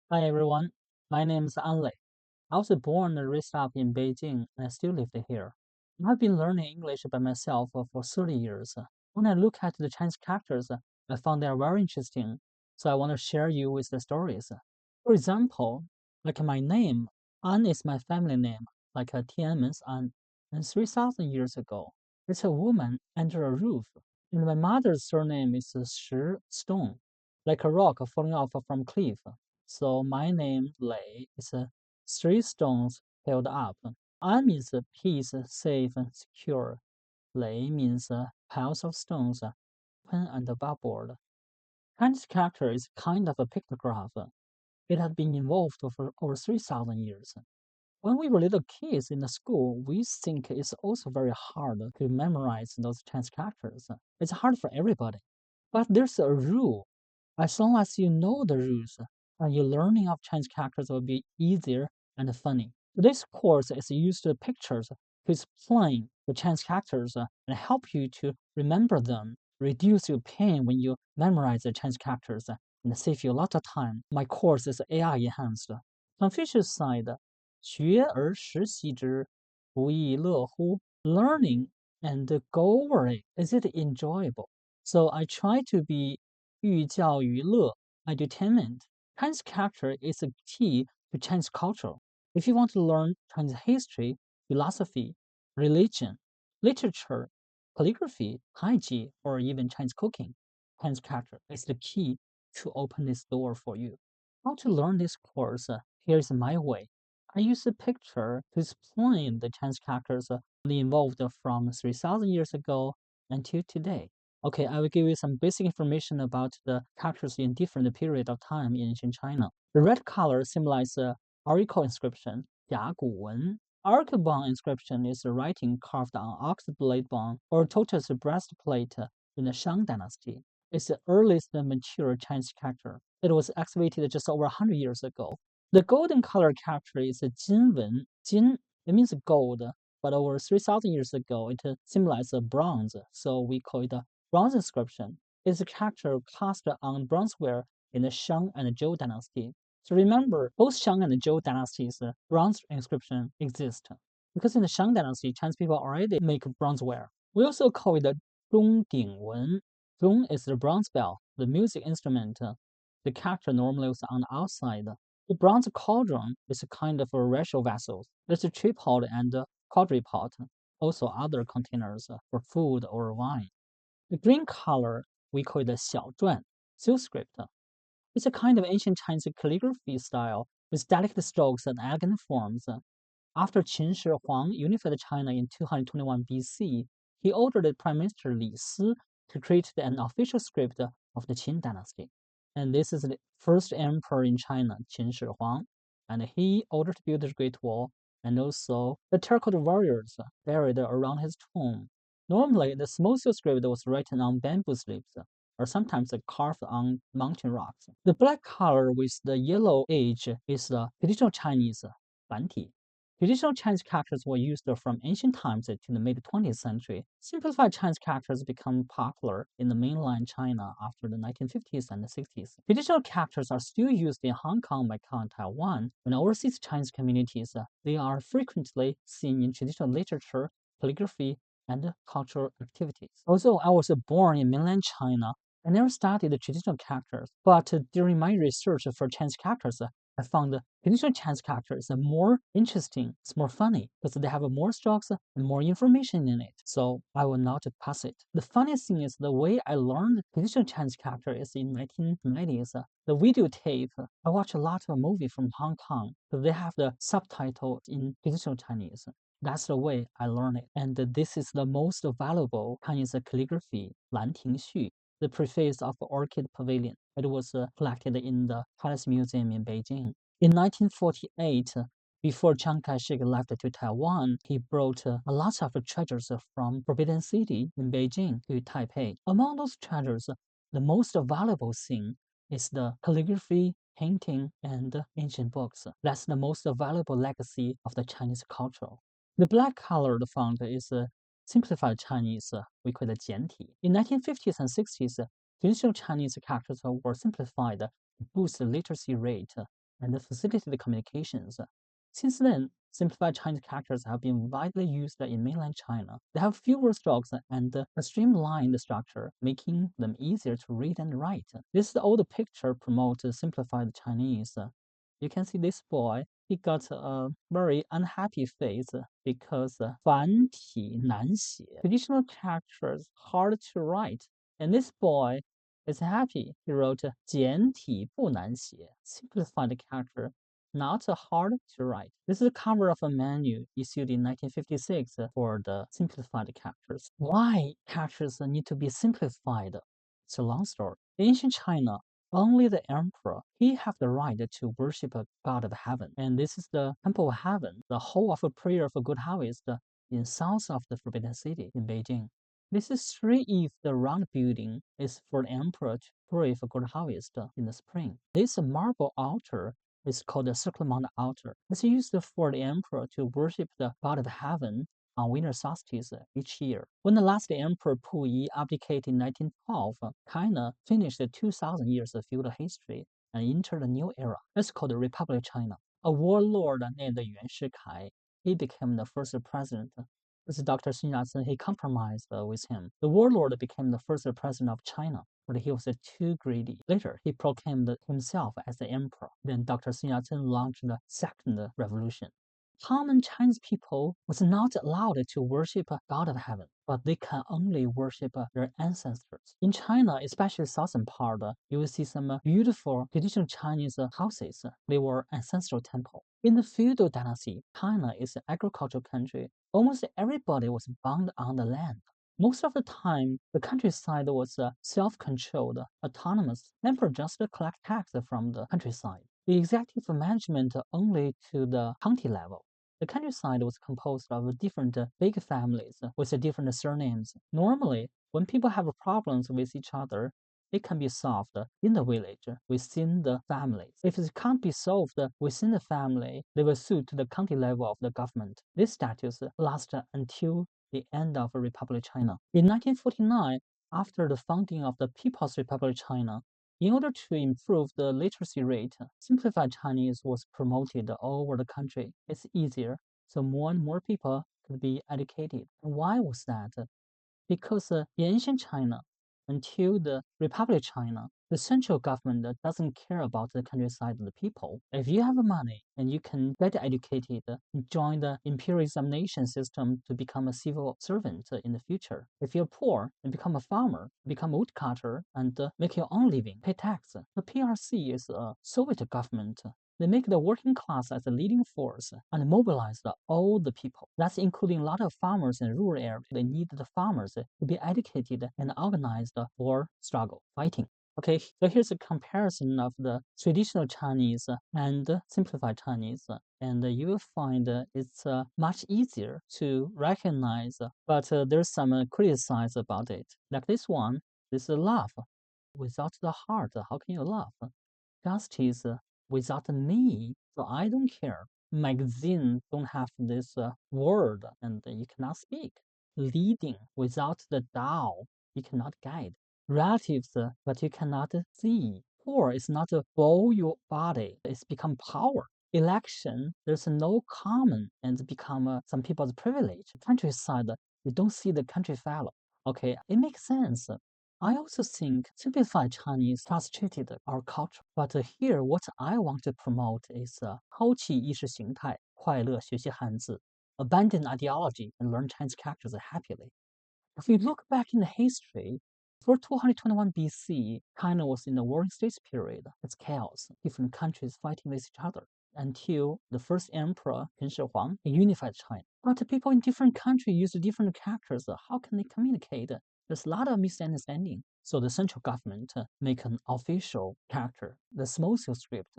Hi everyone, my name is Anlei. I was born and raised up in Beijing and I still live here. I've been learning English by myself for 30 years. When I look at the Chinese characters, I found they are very interesting, so I want to share you with the stories. For example, like my name, An is my family name, like Tianmen's An. And 3,000 years ago, it's a woman under a roof. And my mother's surname is Shi Stone, like a rock falling off from cliff. So my name, Lei, is three stones held up. An means peace, safe, and secure. Lei means piles of stones, open and bubbled. Chinese character is kind of a pictograph. It has been involved for over 3,000 years. When we were little kids in the school, we think it's also very hard to memorize those Chinese characters. It's hard for everybody. But there's a rule. As long as you know the rules, your learning of Chinese characters will be easier and funny. This course is used to pictures to explain the Chinese characters and help you to remember them, reduce your pain when you memorize the Chinese characters, and save you a lot of time. My course is AI enhanced. Confucius said, 学而时习之，不亦乐乎? Learning and go over it. Is it enjoyable? So I try to be 寓教于乐 edutainment. Chinese character is a key to Chinese culture. If you want to learn Chinese history, philosophy, religion, literature, calligraphy, Taiji, or even Chinese cooking, Chinese character is the key to open this door for you. How to learn this course? Here's my way. I use a picture to explain the Chinese characters involved from 3,000 years ago until today. Okay, I will give you some basic information about the characters in different period of time in ancient China. The red color symbolizes auricle inscription, 甲骨文. Auricle bone inscription is a writing carved on ox blade bone or tortoise breastplate in the Shang dynasty. It's the earliest mature Chinese character. It was excavated just over 100 years ago. The golden color character is Jinwen. Jin, it means gold, but over 3,000 years ago, it symbolizes bronze, so we call it a bronze inscription. It's a character cast on bronzeware in the Shang and Zhou dynasty. So remember, both Shang and Zhou dynasties, bronze inscription exist. Because in the Shang dynasty, Chinese people already make bronzeware. We also call it Zhongdingwen. Zhong is the bronze bell, the music instrument. The character normally was on the outside. The bronze cauldron is a kind of a racial vessel. There's a tripod and a quadripod, also other containers for food or wine. The green color, we call it the Xiaozhuan, seal script. It's a kind of ancient Chinese calligraphy style with delicate strokes and elegant forms. After Qin Shi Huang unified China in 221 BC, he ordered Prime Minister Li Si to create an official script of the Qin dynasty. And this is the first emperor in China, Qin Shi Huang. And he ordered to build the Great Wall and also the terracotta warriors buried around his tomb. Normally, the small seal script was written on bamboo slips or sometimes carved on mountain rocks. The black color with the yellow edge is the traditional Chinese 繁体. Traditional Chinese characters were used from ancient times to the mid 20th century. Simplified Chinese characters became popular in the mainland China after the 1950s and 60s. Traditional characters are still used in Hong Kong, Macau, and Taiwan. In overseas Chinese communities, they are frequently seen in traditional literature, calligraphy, and cultural activities. Although I was born in mainland China, I never studied traditional characters, but during my research for Chinese characters, I found the traditional Chinese characters are more interesting, it's more funny, because they have more strokes and more information in it, so I will not pass it. The funniest thing is the way I learned traditional Chinese character is in 1990s. The videotape, I watch a lot of movies from Hong Kong, so they have the subtitle in traditional Chinese. That's the way I learned it. And this is the most valuable Chinese calligraphy, 兰亭序, the preface of Orchid Pavilion. It was collected in the Palace Museum in Beijing. In 1948, before Chiang Kai-shek left to Taiwan, he brought a lot of treasures from Forbidden City in Beijing to Taipei. Among those treasures, the most valuable thing is the calligraphy, painting, and ancient books. That's the most valuable legacy of the Chinese culture. The black-colored font is simplified Chinese, we call it 简体. In 1950s and 60s, traditional Chinese characters were simplified to boost the literacy rate. and facilitate the communications. Since then, simplified Chinese characters have been widely used in mainland China. They have fewer strokes and a streamlined structure, making them easier to read and write. This old picture promotes simplified Chinese. You can see this boy, he got a very unhappy face because 繁体难写, traditional characters hard to write. And this boy is happy. He wrote 简体不难写, simplified character, not hard to write. This is the cover of a menu issued in 1956 for the simplified characters. Why characters need to be simplified? It's a long story. In ancient China, only the emperor, he have the right to worship a god of heaven. And this is the temple of heaven, the hall of a prayer for good harvest in south of the Forbidden City in Beijing. This is 3 if the round building is for the emperor to pray for good harvest in the spring. This marble altar is called the Circular Mound altar. It's used for the emperor to worship the god of heaven on winter solstice each year. When the last emperor Puyi abdicated in 1912, China finished 2,000 years of feudal history and entered a new era. It's called the Republic of China. A warlord named Yuan Shikai, he became the first president. This is Dr. Sun Yat-sen. He compromised with him. The warlord became the first president of China, but he was too greedy. Later, he proclaimed himself as the emperor. Then Dr. Sun Yat-sen launched the second revolution. Common Chinese people was not allowed to worship a god of heaven, but they can only worship their ancestors. In China, especially southern part, you will see some beautiful traditional Chinese houses. They were ancestral temple. In the feudal dynasty, China is an agricultural country. Almost everybody was bound on the land. Most of the time, the countryside was self-controlled, autonomous. Emperor just collect tax from the countryside. The executive management only to the county level. The countryside was composed of different big families with different surnames. Normally, when people have problems with each other, it can be solved in the village within the families. If it can't be solved within the family, they will sue to the county level of the government. This status lasts until the end of Republic of China. In 1949, after the founding of the People's Republic of China, in order to improve the literacy rate, simplified Chinese was promoted all over the country. It's easier, so more and more people could be educated. Why was that? Because in ancient China, until the Republic of China, the central government doesn't care about the countryside of the people. If you have money and you can get educated, join the imperial examination system to become a civil servant in the future. If you're poor and become a farmer, become a woodcutter, and make your own living, pay tax. The PRC is a Soviet government. They make the working class as a leading force and mobilize all the people. That's including a lot of farmers in rural areas. They need the farmers to be educated and organized for struggle, fighting. Okay, so here's a comparison of the traditional Chinese and simplified Chinese. And you will find it's much easier to recognize, but there's some criticize about it. Like this one, this is love. Without the heart, how can you love? Justice without me, so I don't care. Magazine don't have this word and you cannot speak. Leading without the Tao, you cannot guide. Relatives, but you cannot see. Poor is not a bow your body, it's become power. Election, there's no common and become some people's privilege. Countryside, you don't see the country fellow. Okay, it makes sense. I also think simplified Chinese frustrated our culture. But here, what I want to promote is 抛弃意识形态，快乐学习汉字, abandon ideology and learn Chinese characters happily. If we look back in the history, before 221 BC, China was in the warring states period. It's chaos, different countries fighting with each other until the first emperor, Qin Shi Huang, unified China. But people in different countries use different characters. How can they communicate? There's a lot of misunderstanding. So the central government make an official character, the small script.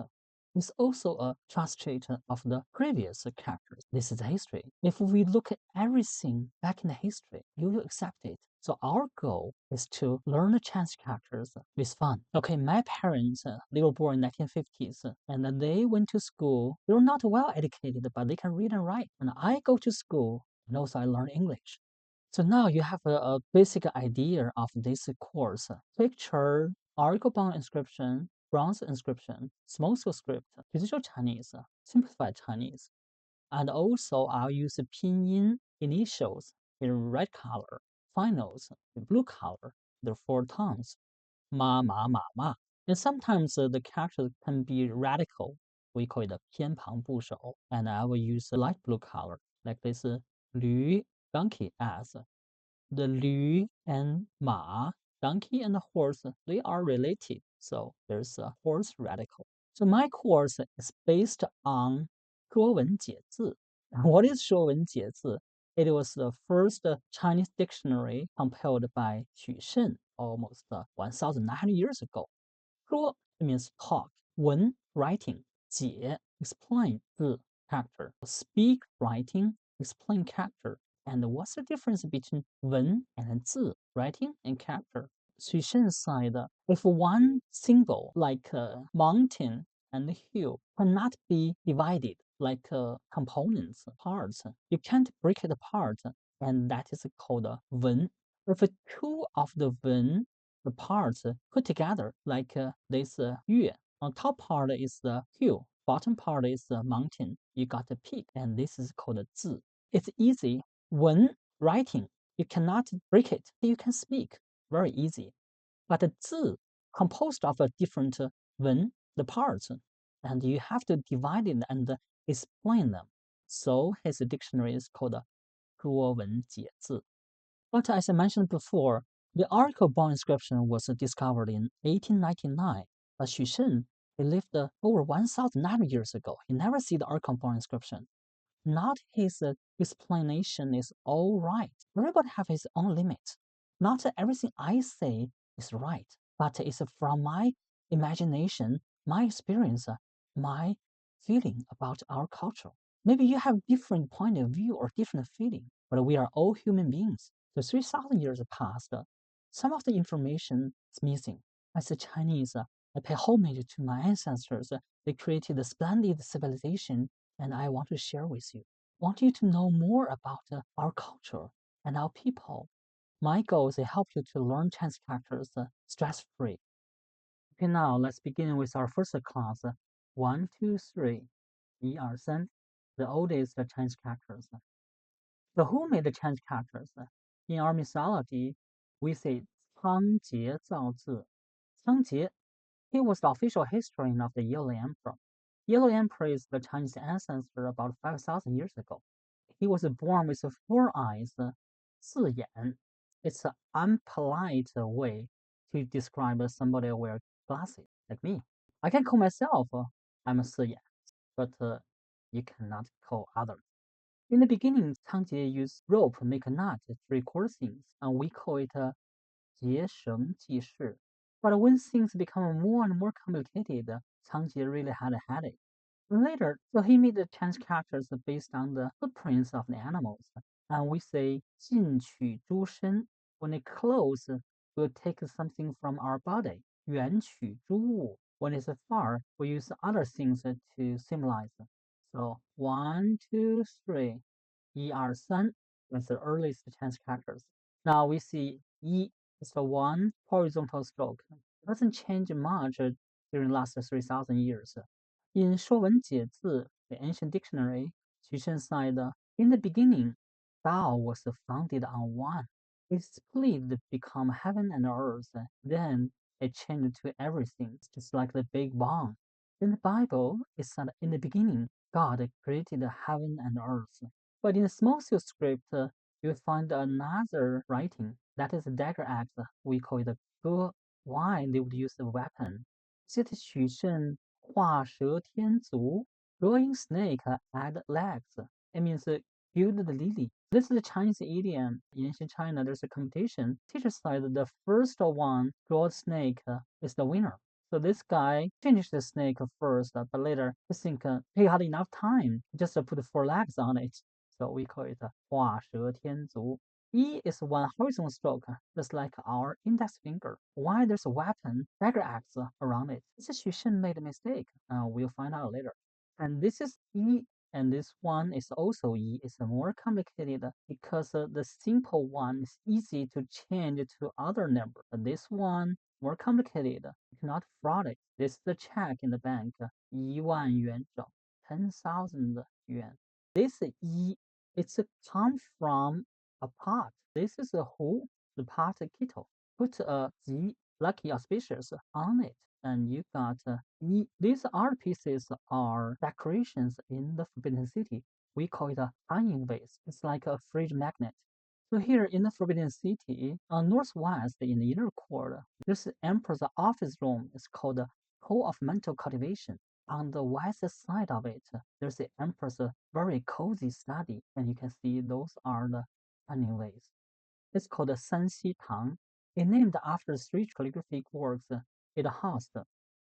Is also a translate of the previous characters. This is history. If we look at everything back in the history, you will accept it. So our goal is to learn the Chinese characters with fun. Okay, my parents, they were born in 1950s, and they went to school. They were not well educated, but they can read and write. And I go to school, and also I learn English. So now you have a basic idea of this course. Picture article bound inscription bronze inscription, small scale script, digital Chinese, simplified Chinese. And also I'll use the pinyin initials in red color, finals in blue color, the four tones, ma, ma, ma, ma. And sometimes the character can be radical. We call it 偏旁部首. And I will use a light blue color, like this 驴 donkey as. The 驴 and ma, donkey and horse, they are related. So there's a horse radical. So my course is based on 说文解字. What is 说文解字? It was the first Chinese dictionary compiled by Xu Shen almost 1,900 years ago. 说 means talk, 文 writing, 解 explain 字 character, speak writing, explain character. And what's the difference between 文 and 字 writing and character? Xu Shen said, if one symbol like mountain and hill cannot be divided like components, parts, you can't break it apart, and that is called 文. If two of the 文, the parts put together like this 月, on top part is the hill, bottom part is the mountain, you got a peak, and this is called 字. It's easy. When writing, you cannot break it. You can speak very easy. But 字 composed of a different 文, the parts, and you have to divide it and explain them. So his dictionary is called 说文解字. But as I mentioned before, the oracle bone inscription was discovered in 1899. But Xu Shen, he lived over 1,900 years ago. He never see the oracle bone inscription. Not his explanation is all right. Everybody have his own limit. Not everything I say is right, but it's from my imagination, my experience, my feeling about our culture. Maybe you have different point of view or different feeling, but we are all human beings. So 3,000 years passed. Some of the information is missing. As a Chinese, I pay homage to my ancestors. They created a splendid civilization, and I want to share with you. Want you to know more about our culture and our people. My goal is to help you to learn Chinese characters stress-free. Okay, now let's begin with our first class. 1, 2, 3. 1, 2, 3. The oldest Chinese characters. So who made the Chinese characters? In our mythology, we say 仓颉造字. 仓颉, he was the official historian of the Yellow Emperor. Yellow Emperor is the Chinese ancestor about 5,000 years ago. He was born with 4 eyes, 四眼. It's an unpolite way to describe somebody who wears glasses, like me. I can call myself I'm a 四眼, but you cannot call others. In the beginning, Cangjie used rope make a knot to record things, and we call it 结绳记事. But when things become more and more complicated, Cangjie really had a headache. Later, so he made the Chinese characters based on the footprints of the animals. And we say 进取诸身. When it close, we'll take something from our body. 远取诸物. When it's far, we use other things to symbolize. So 1, 2, 3. 1, 2, 3. That's the earliest Chinese characters. Now we see 一 is the one horizontal stroke. It doesn't change much during the last 3,000 years. In 说文解字, the ancient dictionary, Xu Shen said, in the beginning, Tao was founded on one. It split to become heaven and earth. Then it changed to everything, just like the Big Bang. In the Bible, it said, in the beginning, God created heaven and earth. But in the small scale script, you'll find another writing. That is a dagger axe. We call it a ge. Why they would use the weapon? It Xu Shen 画蛇添足, drawing snake add legs. It means build the lily. This is the Chinese idiom. In ancient China, there's a competition. Teacher said the first one draw snake is the winner. So this guy finished the snake first, but later he think he had enough time just to put 4 legs on it. So we call it 画蛇添足. E is one horizontal stroke, just like our index finger. Why there's a weapon, dagger axe around it? This is Xu Shen made a mistake. We'll find out later. And this is E, and this one is also E. It's more complicated because the simple one is easy to change to other number. But this one more complicated. You cannot fraud it. This is the check in the bank. 1万元整 10,000 yuan. This 一 it's a come from a pot. This is a who, the pot kettle. Put a 吉 lucky auspicious on it, and you got 一. These art pieces are decorations in the Forbidden City. We call it a hanging vase. It's like a fridge magnet. So here in the Forbidden City, northwest in the inner court, there's the emperor's office room. It's called the Hall of Mental Cultivation. On the west side of it, there's the emperor's very cozy study, and you can see those are the anyways. It's called the Sanxi Tang. It's named after three calligraphic works it housed.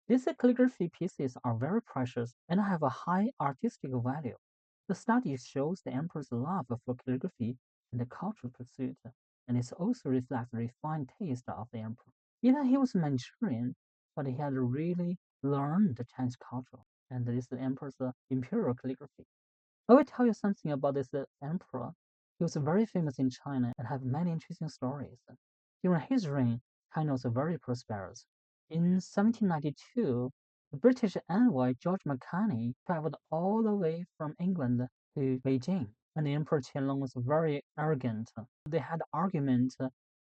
These calligraphy pieces are very precious and have a high artistic value. The study shows the emperor's love for calligraphy and the cultural pursuit, and it also reflects the refined taste of the emperor. Even he was Manchurian, but he had really learned the Chinese culture, and this is the emperor's imperial calligraphy. I will tell you something about this emperor. He was very famous in China and have many interesting stories. During his reign, China was very prosperous. In 1792, the British envoy George Mackay traveled all the way from England to Beijing, and the Emperor Qianlong was very arrogant. They had argument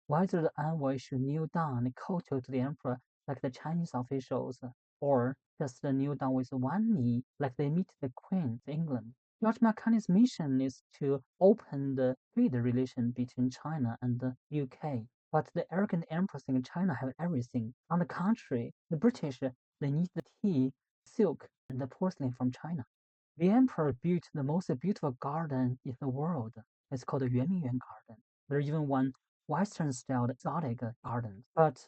whether the envoy should kneel down and kowtow to the emperor like the Chinese officials, or just kneel down with one knee like they meet the Queen of England. George Mackay's mission is to open the trade relation between China and the UK. But the arrogant emperors in China have everything. On the contrary, the British, they need the tea, silk, and the porcelain from China. The emperor built the most beautiful garden in the world. It's called the Yuanmingyuan Garden. There's even one Western-styled exotic garden. But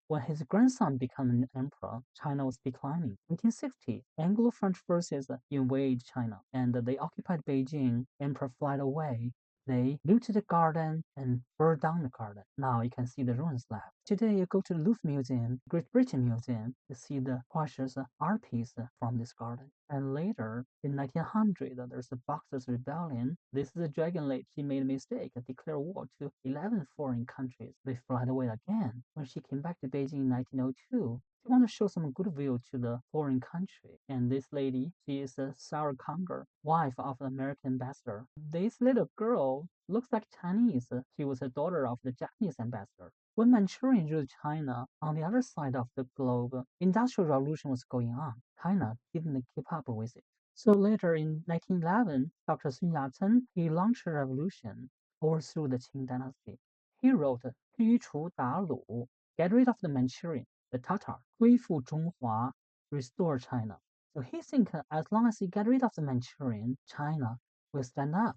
when his grandson became an emperor, China was declining. 1860, Anglo-French forces invaded China, and they occupied Beijing. Emperor fled away. They looted the garden and burned down the garden. Now you can see the ruins left. Today you go to the Louvre Museum, Great Britain Museum, you see the precious art piece from this garden. And later, in 1900, there's the Boxers' Rebellion. This is a dragon lady. She made a mistake and declared war to 11 foreign countries. They fled away again. When she came back to Beijing in 1902, she wanted to show some goodwill to the foreign country. And this lady, she is Sarah Conger, wife of the American ambassador. This little girl looks like Chinese. She was a daughter of the Japanese ambassador. When Manchurian ruled China, on the other side of the globe, industrial revolution was going on. China didn't keep up with it. So later in 1911, Dr. Sun Yat-sen, he launched a revolution, overthrew the Qing dynasty. He wrote 驱除鞑虏, get rid of the Manchurian, the Tatar, 恢复中华, restore China. So he think as long as he get rid of the Manchurian, China will stand up.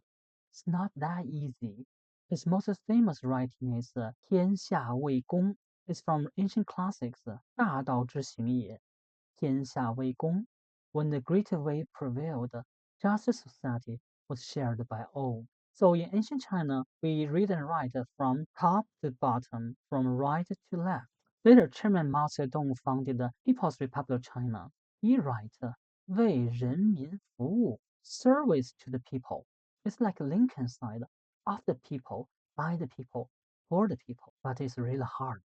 It's not that easy. His most famous writing is 天下为公. It's from ancient classics, 大道之行也. 天下为公. When the great way prevailed, just society was shared by all. So in ancient China, we read and write from top to bottom, from right to left. Later, Chairman Mao Zedong founded the People's Republic of China. He writes, 为人民服务, service to the people. It's like Lincoln side, of the people, by the people, for the people. But it's really hard.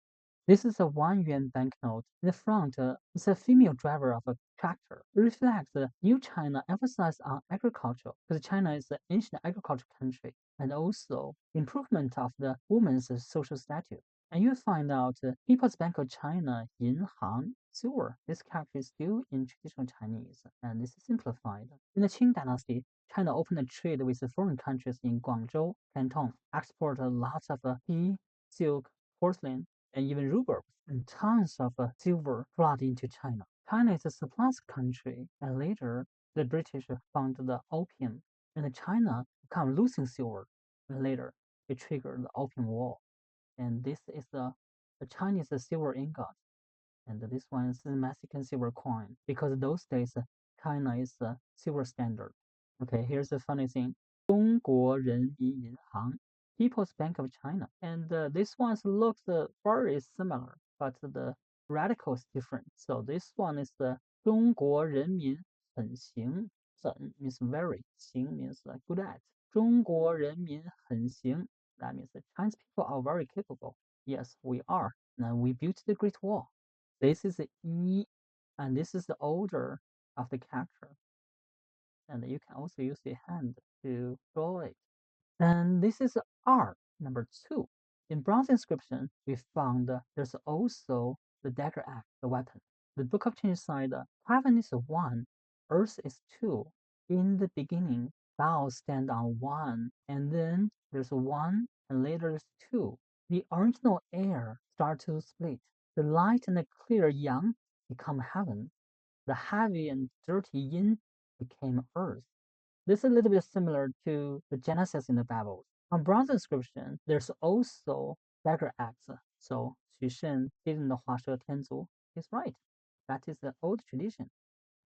This is a 1 yuan banknote. In the front is a female driver of a tractor. It reflects the new China emphasis on agriculture, because China is an ancient agricultural country, and also improvement of the woman's social status. And you find out People's Bank of China, Yinhang, silver. This character is still in traditional Chinese, and this is simplified. In the Qing dynasty, China opened a trade with foreign countries in Guangzhou, Canton, export lots of tea, silk, porcelain, and even rubles, and tons of silver flood into China. China is a surplus country, and later the British found the opium, and China became losing silver, and later it triggered the Opium War. And this is the Chinese silver ingot, and this one is the Mexican silver coin, because those days China is the silver standard. Okay, here's the funny thing. 中国人民银行 People's Bank of China. And this one looks very similar, but the radical is different. So this one is the 中国人民很行. 很 means very, 行 means good at. 中国人民很行. That means the Chinese people are very capable. Yes, we are. And we built the Great Wall. This is E, and this is the order of the character. And you can also use the hand to draw it. And this is R, number 2. In bronze inscription, we found there's also the dagger axe, the weapon. The Book of Change said, heaven is 1, earth is 2. In the beginning, thou stand on 1, and then there's 1, and later there's 2. The original air start to split. The light and the clear yang become heaven. The heavy and dirty yin became earth. This is a little bit similar to the Genesis in the Bible. On bronze inscription, there's also dagger axe. So Xu Shen didn't Hua She Tianzu is right. That is the old tradition.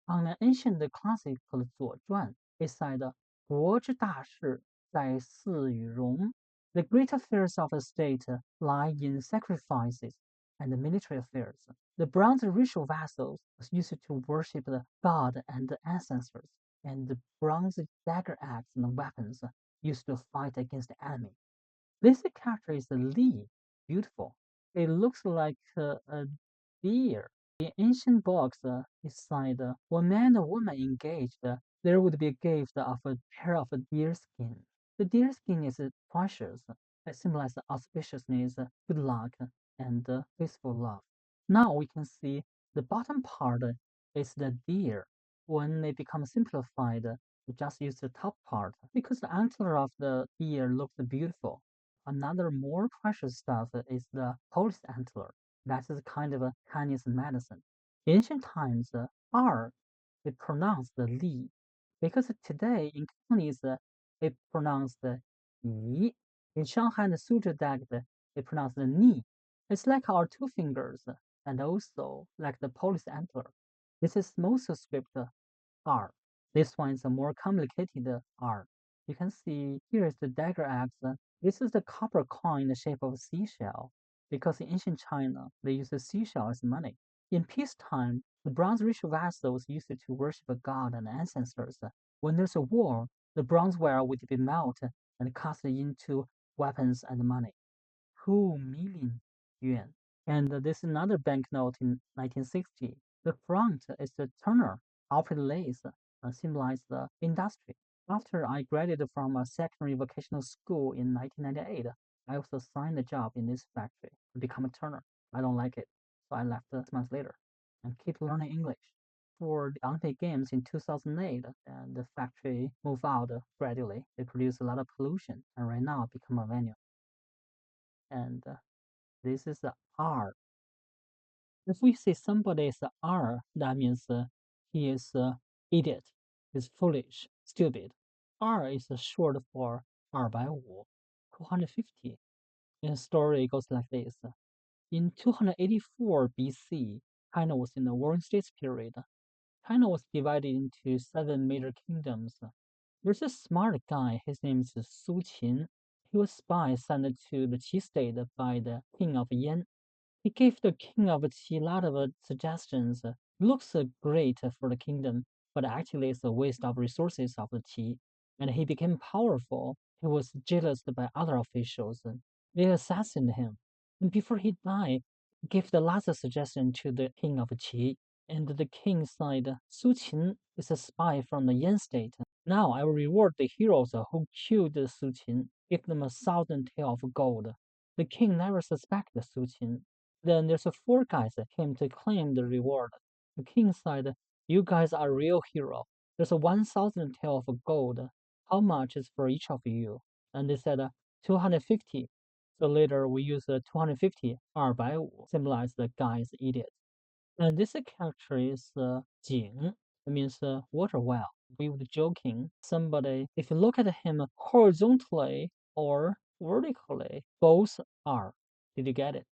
On an ancient classic called 左传, it said, 国之大事在祀与戎. The great affairs of a state lie in sacrifices and military affairs. The bronze ritual vessels was used to worship the god and the ancestors, and the bronze dagger axe and weapons used to fight against the enemy. This character is Li, beautiful. It looks like a deer. In ancient books, it said, when man and woman engaged, there would be a gift of a pair of deer skin. The deer skin is precious. It symbolizes auspiciousness, good luck, and peaceful love. Now we can see the bottom part is the deer. When they become simplified, we just use the top part because the antler of the deer looks beautiful. Another more precious stuff is the police antler. That is kind of a Chinese medicine. In ancient times, R is pronounced Li, because today in Cantonese it pronounced Yi. In Shanghai and Suzhou dialect it pronounced Ni. It's like our two fingers, and also like the police antler. This is most script R. This one is a more complicated R. You can see here is the dagger axe. This is the copper coin in the shape of a seashell, because in ancient China, they used the seashell as money. In peacetime, the bronze ritual vessels used to worship a god and ancestors. When there's a war, the bronzeware would be melted and cast into weapons and money. 2 million yuan. And this is another banknote in 1960. The front is the turner, operated lace, symbolize the industry. After I graduated from a secondary vocational school in 1998, I was assigned a job in this factory to become a turner. I don't like it, so I left 6 months later and keep learning English. For the Olympic Games in 2008, and the factory moved out gradually. They produce a lot of pollution, and right now become a venue. And this is the R. If we say somebody is R, that means he is idiot, is foolish, stupid. R is short for 250, 250. And the story goes like this. In 284 BC, China was in the Warring States period. China was divided into 7 major kingdoms. There's a smart guy, his name is Su Qin. He was spy sent to the Qi state by the king of Yan. He gave the king of Qi a lot of suggestions. Looks great for the kingdom, but actually it's a waste of resources of the Qi. And he became powerful. He was jealous by other officials. They assassinated him. And before he died, he gave the last suggestion to the king of Qi. And the king said, Su Qin is a spy from the Yan state. Now I will reward the heroes who killed Su Qin, give them 1,000 tael of gold. The king never suspected Su Qin. Then there's 4 guys that came to claim the reward. The king said, you guys are real hero. There's 1,000 tael of gold. How much is for each of you? And they said 250. So later we use 250, 250, symbolize the guy's idiot. And this character is Jing. It means water well. We were joking. Somebody, if you look at him horizontally or vertically, both are. Did you get it?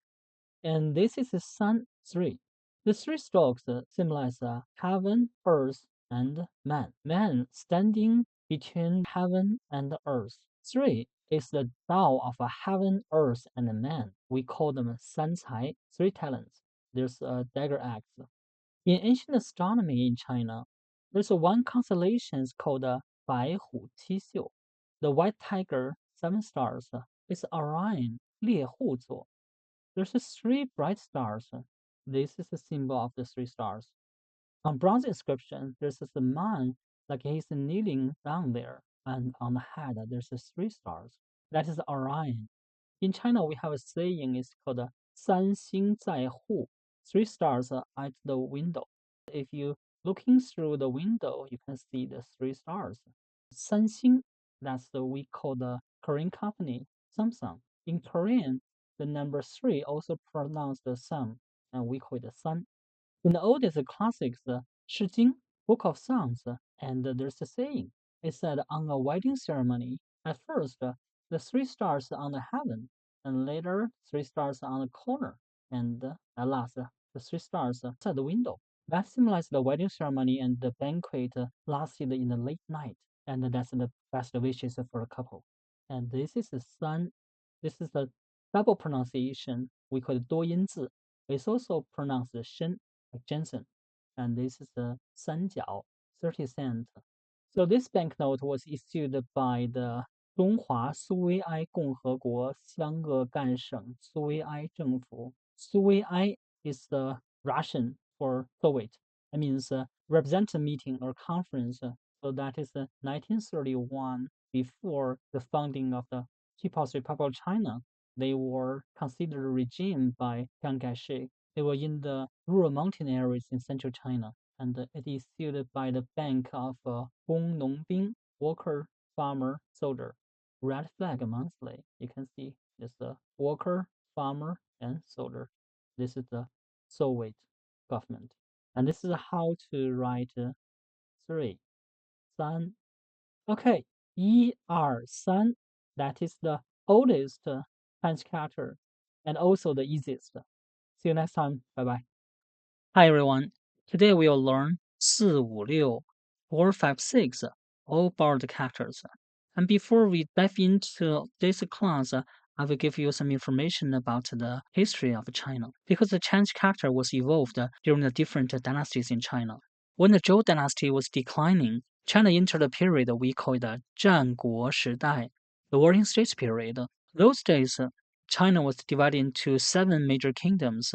And this is the Sun 3. The 3 strokes symbolize heaven, earth, and man. Man standing between heaven and earth. 3 is the Tao of heaven, earth, and man. We call them 3才, 3 talents. There's a dagger axe. In ancient astronomy in China, there's one constellation called Bai Hu Qi Xiu. The white tiger, 7 stars, is Orion, 猎户座. There's 3 bright stars. This is the symbol of the three stars. On bronze inscription, there's a man like he's kneeling down there, and on the head there's three stars. That is Orion. In China, we have a saying, it's called 三星在户, three stars are at the window. If you looking through the window, you can see the three stars. Sanxing, that's we call the Korean company, Samsung. In Korean, the number three also pronounced the sun, and we call it the sun. In the oldest classics, Shi Jing, Book of Songs, and there's a saying. It said on a wedding ceremony, at first, the three stars on the heaven, and later three stars on the corner, and at last, the three stars at the window. That symbolizes the wedding ceremony, and the banquet lasted in the late night, and that's the best wishes for the couple. And this is the sun. This is the double pronunciation. We call it 多音字. It's also pronounced shen, like Jensen. And this is the 三角, 30 cent. So this banknote was issued by the 中华苏维埃共和国湘鄂赣省苏维埃政府. 苏维埃 is the Russian for Soviet. It means represent a meeting or conference. So that is 1931, before the founding of the People's Republic of China. They were considered a regime by Chiang Kai-shek. They were in the rural mountain areas in central China, and it is issued by the Bank of Gong Nong Bing, worker, farmer, soldier. Red flag monthly. You can see it's the worker, farmer, and soldier. This is the Soviet government. And this is how to write 3, 3. Okay, 1, 2, 3. That is the oldest Chinese character and also the easiest. See you next time. Bye bye. Hi everyone. Today we will learn 4, 5, 6, 4, 5, 6, all borrowed characters. And before we dive into this class, I will give you some information about the history of China, because the Chinese character was evolved during the different dynasties in China. When the Zhou dynasty was declining, China entered a period we call the 战国时代, the warring states period. Those days, China was divided into 7 major kingdoms: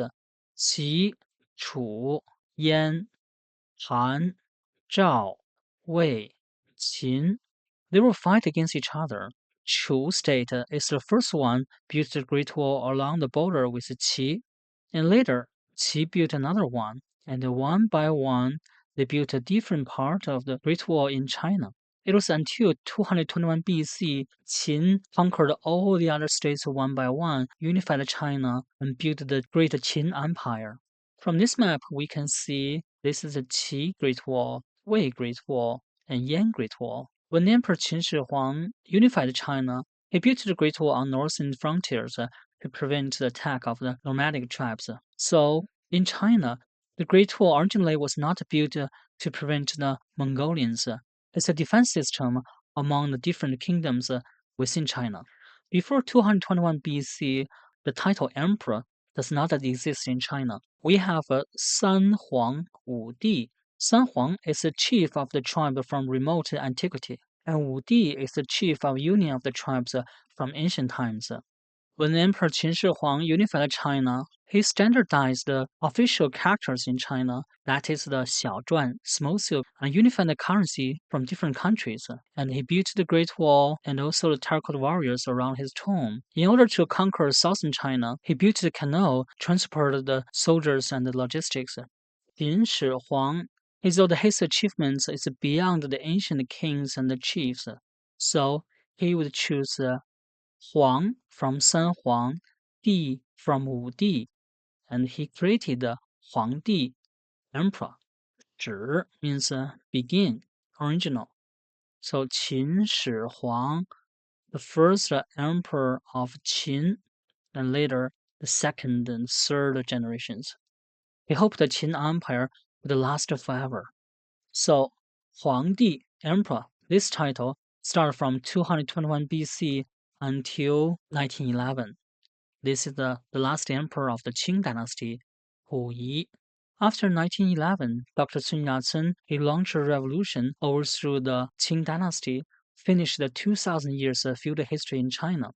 Qi, Chu, Yan, Han, Zhao, Wei, Qin. They will fight against each other. Chu state is the first one built the Great Wall along the border with Qi, and later Qi built another one, and one by one they built a different part of the Great Wall in China. It was until 221 BC, Qin conquered all the other states one by one, unified China, and built the Great Qin Empire. From this map, we can see this is the Qi Great Wall, Wei Great Wall, and Yan Great Wall. When Emperor Qin Shi Huang unified China, he built the Great Wall on northern frontiers to prevent the attack of the nomadic tribes. So, in China, the Great Wall originally was not built to prevent the Mongolians. It's a defense system among the different kingdoms within China. Before 221 BC, the title emperor does not exist in China. We have San Huang Wu Di. San Huang is the chief of the tribe from remote antiquity, and Wu Di is the chief of union of the tribes from ancient times. When Emperor Qin Shi Huang unified China, he standardized the official characters in China, that is the Xiaozhuan, small silk, and unified the currency from different countries. And he built the Great Wall and also the terracotta warriors around his tomb. In order to conquer southern China, he built the canal, transported the soldiers and the logistics. Qin Shi Huang, although his achievements is beyond the ancient kings and the chiefs, so he would choose Huang from San Huang, Di from Wu Di, and he created the Huangdi Emperor. 始 means begin, original. So Qin Shi Huang, the first emperor of Qin, and later the second and third generations. He hoped the Qin Empire would last forever. So Huangdi Emperor, this title started from 221 BC until 1911. This is the last emperor of the Qing dynasty, Hu Yi. After 1911, Dr. Sun Yat-sen, he launched a revolution, overthrew the Qing dynasty, finished the 2,000 years of feudal history in China.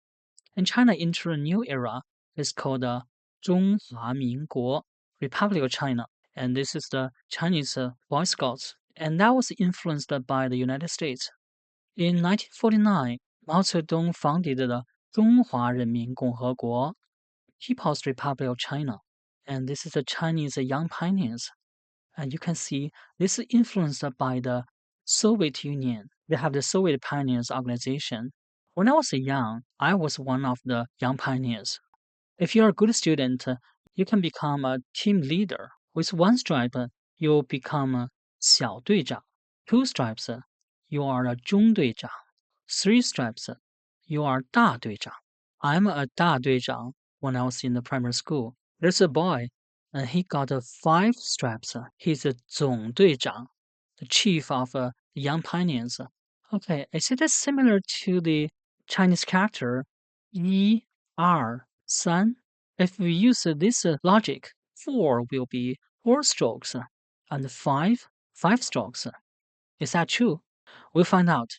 And China entered a new era. It's called the 中华民国. Republic of China, and this is the Chinese Boy Scouts, and that was influenced by the United States. In 1949, Mao Zedong founded the 中华人民共和国, People's Republic of China, and this is the Chinese young pioneers. And you can see this is influenced by the Soviet Union. They have the Soviet Pioneers Organization. When I was young, I was one of the young pioneers. If you're a good student, you can become a team leader. With one stripe, you become a 小队长. Two stripes, you are a 中队长. Three stripes, you are 大队长. I'm a 大队长 when I was in the primary school. There's a boy, and he got 5 stripes. He's a 总队长, the chief of the young pioneers. Okay, is it similar to the Chinese character 一、二、三? If we use this logic, 4 will be 4 strokes, and 5 strokes. Is that true? We'll find out.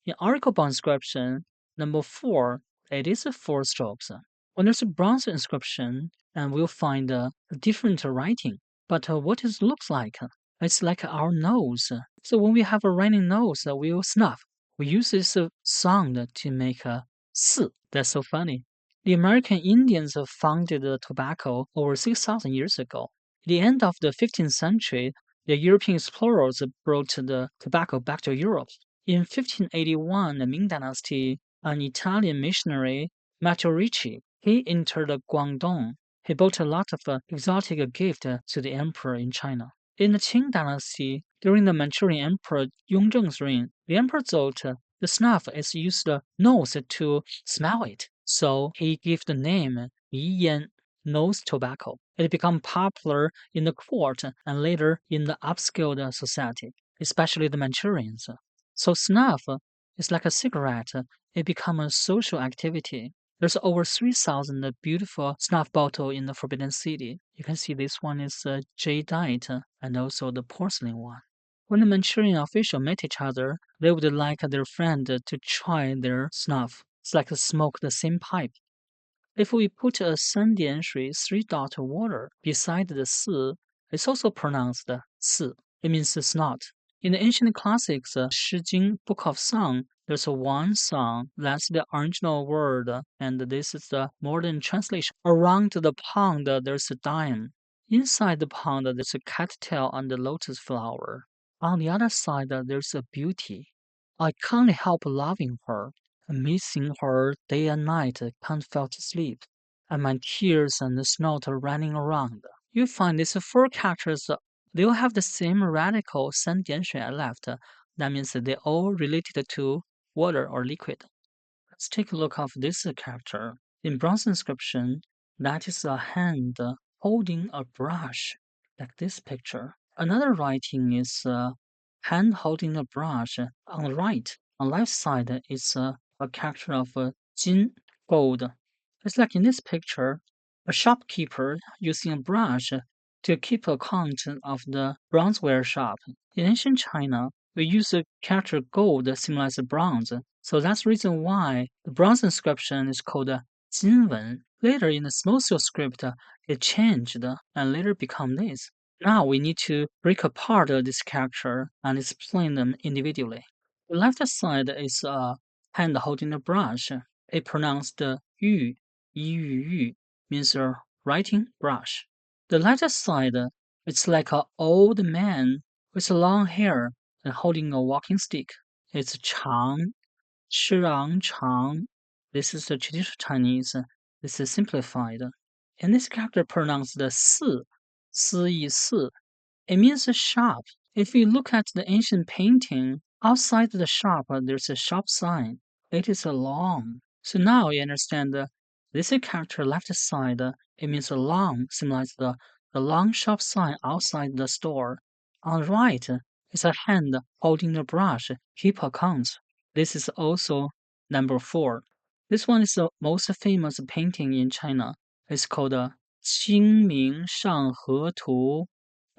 In oracle bronze inscription, number 4, it is 4 strokes. When there's a bronze inscription, and we'll find a different writing. But what it looks like? It's like our nose. So when we have a running nose, we'll snuff. We use this sound to make a s. That's so funny. The American Indians founded tobacco over 6,000 years ago. At the end of the 15th century, the European explorers brought the tobacco back to Europe. In 1581, the Ming Dynasty, an Italian missionary, Matteo Ricci, he entered Guangdong. He brought a lot of exotic gifts to the emperor in China. In the Qing Dynasty, during the Manchurian Emperor Yongzheng's reign, the emperor thought the snuff is used the nose to smell it, so he gave the name Yi Yan, nose tobacco. It became popular in the court and later in the upscale society, especially the Manchurians. So snuff is like a cigarette. It becomes a social activity. There's over 3,000 beautiful snuff bottles in the Forbidden City. You can see this one is jadeite and also the porcelain one. When the Manchurian officials met each other, they would like their friend to try their snuff. It's like to smoke the same pipe. If we put a 三点水 3-dot water beside the 四, it's also pronounced 四. It means snot. In the ancient classics, Shi Jing, Book of Song, there's one song that's the original word, and this is the modern translation. Around the pond, there's a dime. Inside the pond, there's a cattail and a lotus flower. On the other side, there's a beauty. I can't help loving her. Missing her day and night, can't fall to sleep, and my tears and the snot are running around. You find these 4 characters, they all have the same radical 三点水 left. That means they all related to water or liquid. Let's take a look of this character. In bronze inscription, that is a hand holding a brush, like this picture. Another writing is hand holding a brush on the right. On the left side is a character of Jin, gold. It's like in this picture, a shopkeeper using a brush to keep account of the bronzeware shop. In ancient China, we use the character gold symbolize bronze, so that's the reason why the bronze inscription is called Jinwen. Later in the small scale script, it changed and later become this. Now we need to break apart this character and explain them individually. The left side is a hand holding a brush. It pronounced yu, yu, means a writing brush. The left side, it's like an old man with long hair and holding a walking stick. It's 长, 长. This is the traditional Chinese. This is simplified. And this character pronounced the 四, 四. It means a shop. If you look at the ancient painting, outside the shop there's a shop sign. It is long. So now you understand this character left side, it means a long, symbolizes the long shop sign outside the store. On the right is a hand holding a brush, keep accounts. This is also number 4. This one is the most famous painting in China. It's called 清明上河图.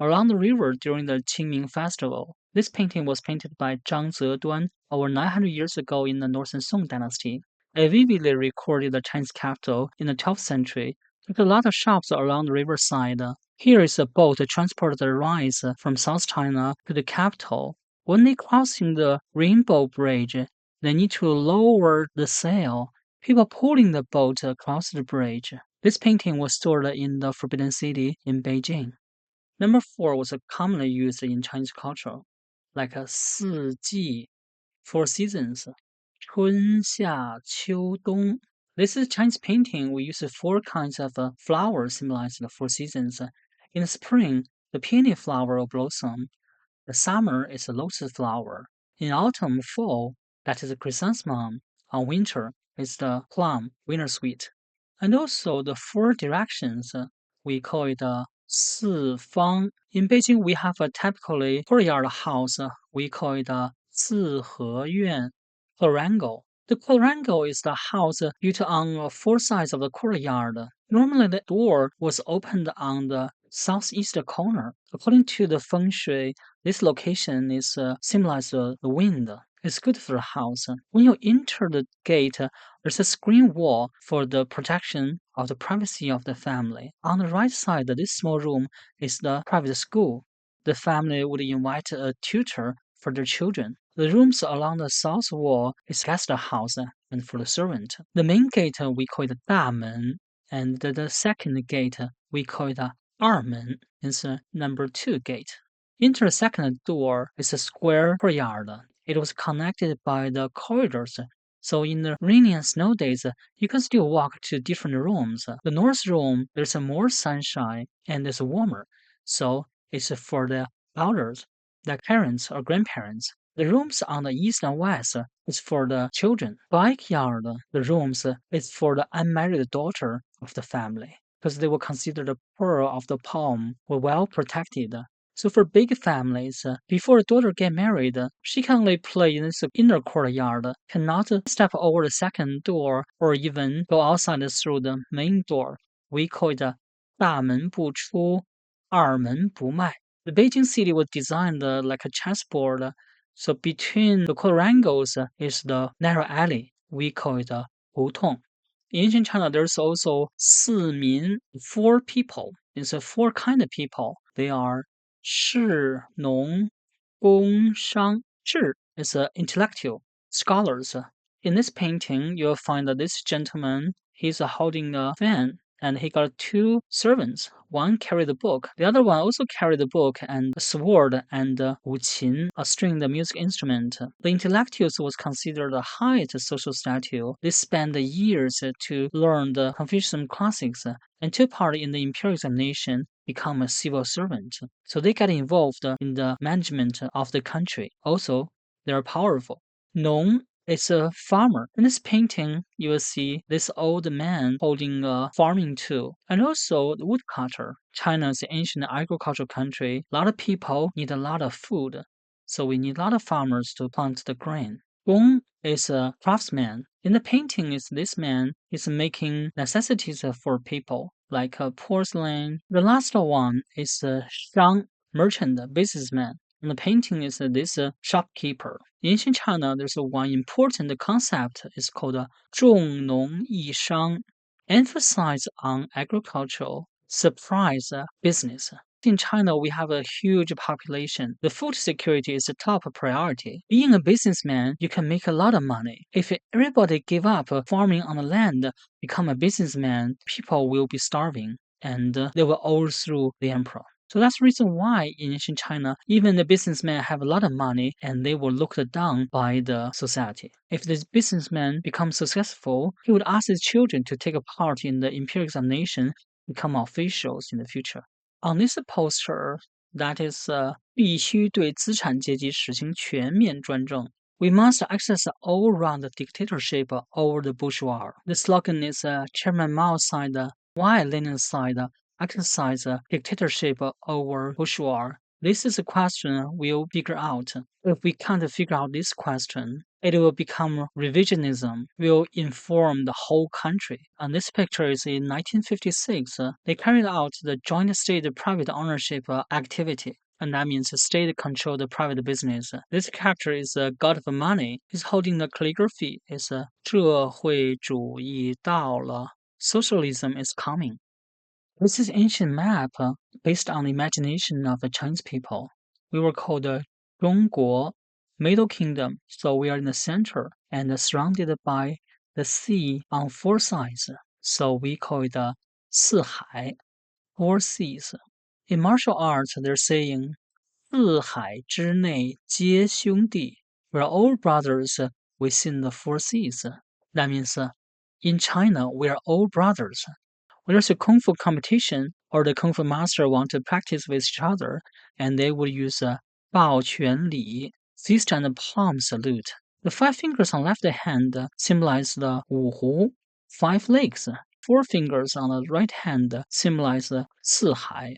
Around the river during the Qingming festival. This painting was painted by Zhang Zeduan over 900 years ago in the Northern Song dynasty. It vividly recorded the Chinese capital in the 12th century. Like a lot of shops along the riverside. Here is a boat to transport the rice from South China to the capital. When they crossing the Rainbow Bridge, they need to lower the sail. People pulling the boat across the bridge. This painting was stored in the Forbidden City in Beijing. Number four was commonly used in Chinese culture, like a 四季, four seasons, 春夏秋冬. This is Chinese painting. We use four kinds of flowers symbolize the four seasons. In the spring, the peony flower will blossom. The summer is the lotus flower. In autumn, fall, that is the chrysanthemum. On winter, is the plum, winter sweet. And also the four directions, we call it 四方. In Beijing, we have a typically courtyard house. We call it 四合院, quadrangle. The quadrangle is the house built on four sides of the courtyard. Normally, the door was opened on the southeast corner. According to the feng shui, this location is symbolized the wind. It's good for the house. When you enter the gate, there's a screen wall for the protection of the privacy of the family. On the right side, this small room is the private school. The family would invite a tutor for their children. The rooms along the south wall is guest house and for the servant. The main gate we call it 大门, and the second gate we call it 二门. It's number 2 gate. Enter the second door is a square courtyard. It was connected by the corridors. So in the rainy and snow days, you can still walk to different rooms. The north room, there's more sunshine and it's warmer. So it's for the elders, like parents or grandparents. The rooms on the east and west is for the children. Backyard, the rooms is for the unmarried daughter of the family because they were considered the pearl of the palm, were well protected. So for big families, before a daughter get married, she can only play in the inner courtyard, cannot step over the second door or even go outside through the main door. We call it 大门不出，二门不迈. The Beijing city was designed like a chessboard. So between the quadrangles is the narrow alley. We call it 胡同. In ancient China, there's also 四民, four people. It's a four kind of people. They are 士、农、工、商. 士 is intellectual, scholars. In this painting, you'll find that this gentleman, he's holding a fan and he got two servants. One carried the book, the other one also carried the book and a sword and wuqin, a stringed music instrument. The intellectuals was considered the highest social status. They spent years to learn the Confucian classics and took part in the imperial examination, become a civil servant. So they get involved in the management of the country. Also, they are powerful. Nong is a farmer. In this painting, you will see this old man holding a farming tool and also the woodcutter. China is an ancient agricultural country. A lot of people need a lot of food. So we need a lot of farmers to plant the grain. Gong is a craftsman. In the painting, is this man is making necessities for people like porcelain. The last one is Shang, merchant, businessman. And the painting is this shopkeeper. In ancient China, there's one important concept. It's called 重农抑商, emphasize on agricultural, supplies business. In China, we have a huge population. The food security is the top priority. Being a businessman, you can make a lot of money. If everybody give up farming on the land, become a businessman, people will be starving and they will overthrow the emperor. So that's the reason why in ancient China, even the businessmen have a lot of money and they were looked down by the society. If this businessman becomes successful, he would ask his children to take a part in the imperial examination, become officials in the future. On this poster, that is 必须对资产阶级实行全面专政. We must exercise all-round dictatorship over the bourgeois. The slogan is Chairman Mao side, while Lenin side exercise dictatorship over bourgeois. This is a question we'll figure out. If we can't figure out this question, it will become revisionism, will inform the whole country. And this picture is in 1956. They carried out the joint state-private ownership activity. And that means the state control the private business. This character is a god of money. He's holding the calligraphy. It's 社会主义到了. Socialism is coming. This is ancient map based on the imagination of the Chinese people. We were called the Zhongguo, Middle Kingdom, so we are in the center and surrounded by the sea on four sides. So we call it the Sihai, four seas. In martial arts, they're saying 四海之内皆兄弟. We're all brothers within the four seas. That means in China, we are all brothers. When there's a kung fu competition or the kung fu master want to practice with each other, and they will use a 抱拳礼, fist and palm salute. The five fingers on left hand symbolize the 五湖, five legs. Four fingers on the right hand symbolize the 四海,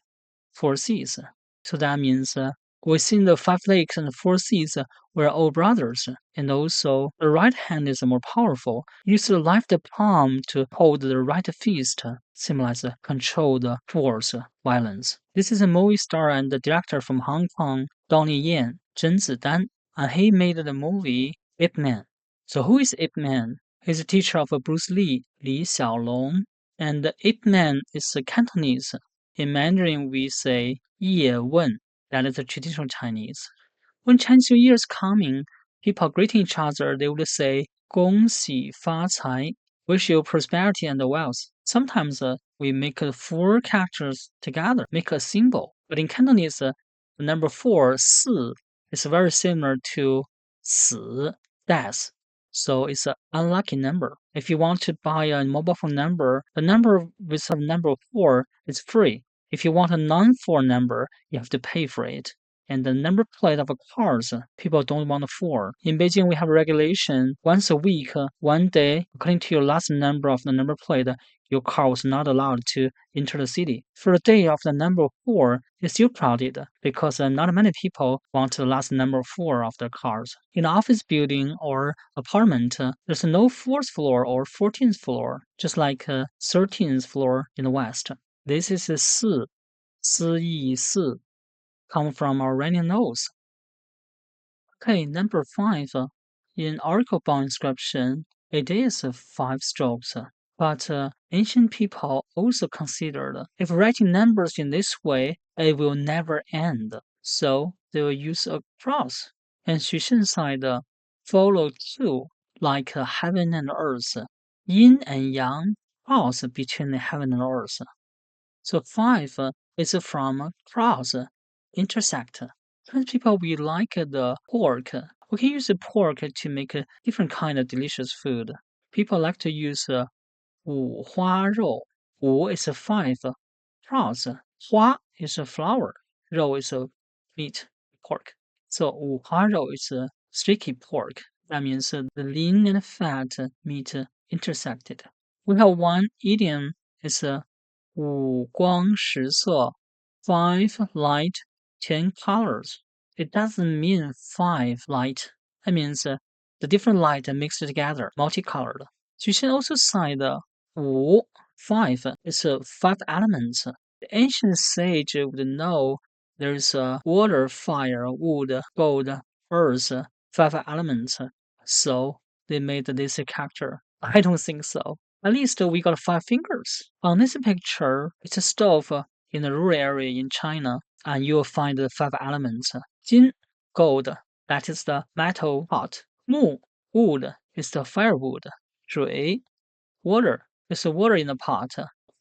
four seas. So that means within the five lakes and four seas, we're all brothers. And also, the right hand is more powerful. Use the left palm to hold the right fist, symbolize controlled force, violence. This is a movie star and the director from Hong Kong, Donnie Yen, Zhen Zidan, and he made the movie Ip Man. So who is Ip Man? He's a teacher of Bruce Lee, Li Xiaolong, and Ip Man is Cantonese. In Mandarin, we say 叶问, that is the traditional Chinese. When Chinese New Year is coming, people greeting each other, they would say 恭喜发财, wish you prosperity and wealth. Sometimes we make four characters together, make a symbol. But in Cantonese, the number 4, 四, is very similar to 死, death. So it's an unlucky number. If you want to buy a mobile phone number, the number with the number 4 is free. If you want a non-4 number, you have to pay for it. And the number plate of cars, people don't want 4. In Beijing, we have a regulation once a week, one day, according to your last number of the number plate, your car was not allowed to enter the city. For the day of the number 4, it's still crowded because not many people want the last number 4 of their cars. In an office building or apartment, there's no 4th floor or 14th floor, just like 13th floor in the West. This is 四, 四义四, come from our Iranian nose. Okay, number 5. In oracle bone inscription, it is 5 strokes. But ancient people also considered if writing numbers in this way, it will never end. So they will use a cross. And Xushen side follow two, like heaven and earth. Yin and yang cross between the heaven and earth. So 5 is from cross, intersect. Chinese people, we like the pork. We can use the pork to make a different kind of delicious food. People like to use 五花肉. 五 is a 5, cross. 花 is a flower. 肉 is a meat, pork. So 五花肉 is a sticky pork. That means the lean and fat meat intersected. We have one idiom, it's 五光十色, 5 light, 10 colors. It doesn't mean 5 light. That means the different light mixed together, multicolored. Xushen also cited 五, 5 is 5 elements. The ancient sage would know there's water, fire, wood, gold, earth, 5 elements. So they made this character. I don't think so. At least we got 5 fingers. On this picture, it's a stove in a rural area in China, and you'll find the 5 elements. Jin, gold, that is the metal pot. Mu, wood, is the firewood. Shui, water, is the water in the pot.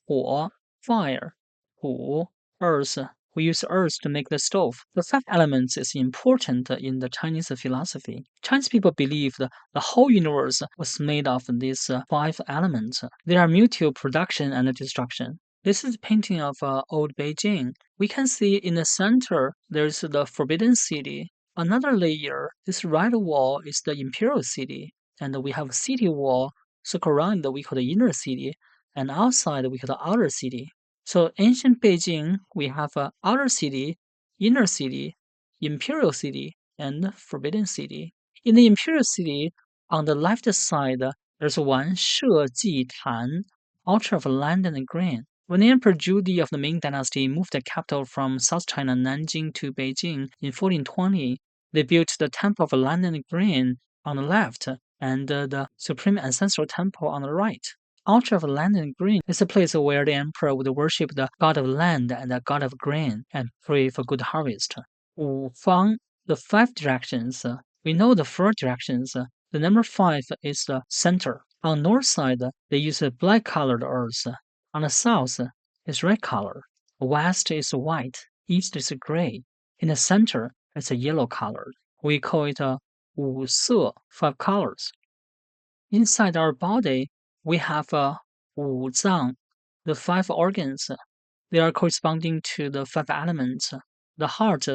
Huo, fire. Hu, earth. We use earth to make the stove. The 5 elements is important in the Chinese philosophy. Chinese people believe the whole universe was made of these 5 elements. They are mutual production and destruction. This is a painting of old Beijing. We can see in the center there's the Forbidden City. Another layer, this right wall is the Imperial City, and we have a city wall circle around we call the inner city, and outside we call the outer city. So ancient Beijing, we have outer city, inner city, imperial city, and forbidden city. In the imperial city, on the left side, there's one Sheji Tan, altar of land and grain. When the Emperor Zhu of the Ming Dynasty moved the capital from South China, Nanjing, to Beijing in 1420, they built the Temple of Land and Grain on the left and the Supreme Ancestral Temple on the right. altar of land and grain is a place where the emperor would worship the god of land and the god of grain and pray for good harvest. Wu Fang, the five directions. We know the four directions. The number five is the center. On north side, they use a black colored earth. On the south, it's red color. West is white. East is gray. In the center, it's a yellow color. We call it a Wu Se, five colors. Inside our body, we have a Wu Zang, the five organs. They are corresponding to the five elements. The heart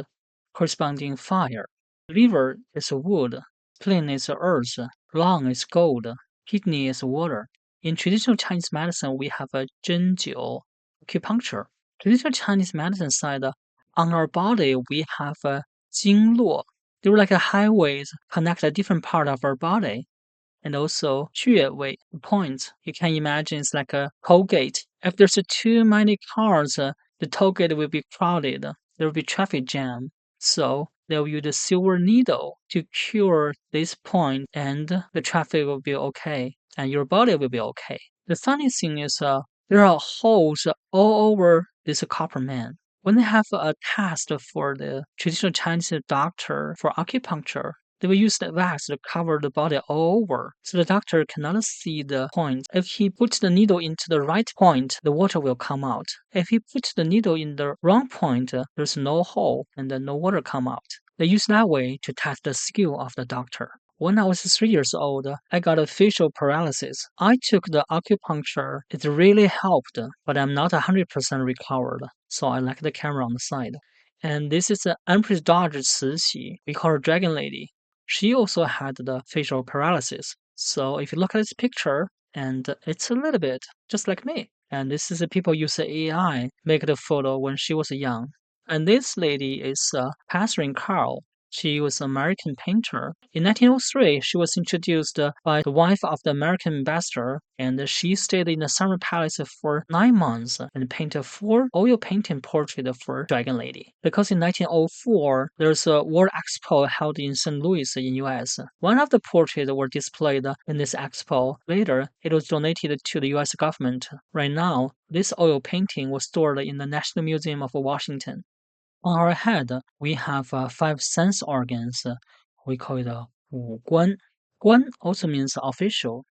corresponding fire. Liver is wood. Spleen is earth. Lung is gold. Kidney is water. In traditional Chinese medicine, we have a zhenjiu, acupuncture. Traditional Chinese medicine side, on our body, we have a jingluo. They're like a highways connect a different part of our body. And also 穴位 points. You can imagine it's like a toll gate. If there's too many cars, the toll gate will be crowded. There will be traffic jam. So they'll use a silver needle to cure this point, and the traffic will be okay, and your body will be okay. The funny thing is, there are holes all over this copper man. When they have a test for the traditional Chinese doctor for acupuncture, they will use the wax to cover the body all over, so the doctor cannot see the point. If he puts the needle into the right point, the water will come out. If he puts the needle in the wrong point, there's no hole and no water come out. They use that way to test the skill of the doctor. When I was 3 years old, I got a facial paralysis. I took the acupuncture. It really helped, but I'm not 100% recovered, so I like the camera on the side. And this is the Empress daughter Cixi. We call her Dragon Lady. She also had the facial paralysis. So if you look at this picture, and it's a little bit just like me. And this is the people use AI make the photo when she was young. And this lady is Catherine Carl. She was an American painter. In 1903, she was introduced by the wife of the American ambassador, and she stayed in the Summer Palace for 9 months and painted 4 oil painting portraits for Dragon Lady. Because in 1904, there's a World Expo held in St. Louis in US. One of the portraits were displayed in this expo. Later, it was donated to the US government. Right now, this oil painting was stored in the National Museum of Washington. On our head, we have 5 sense organs. We call it 五官. Guan also means official.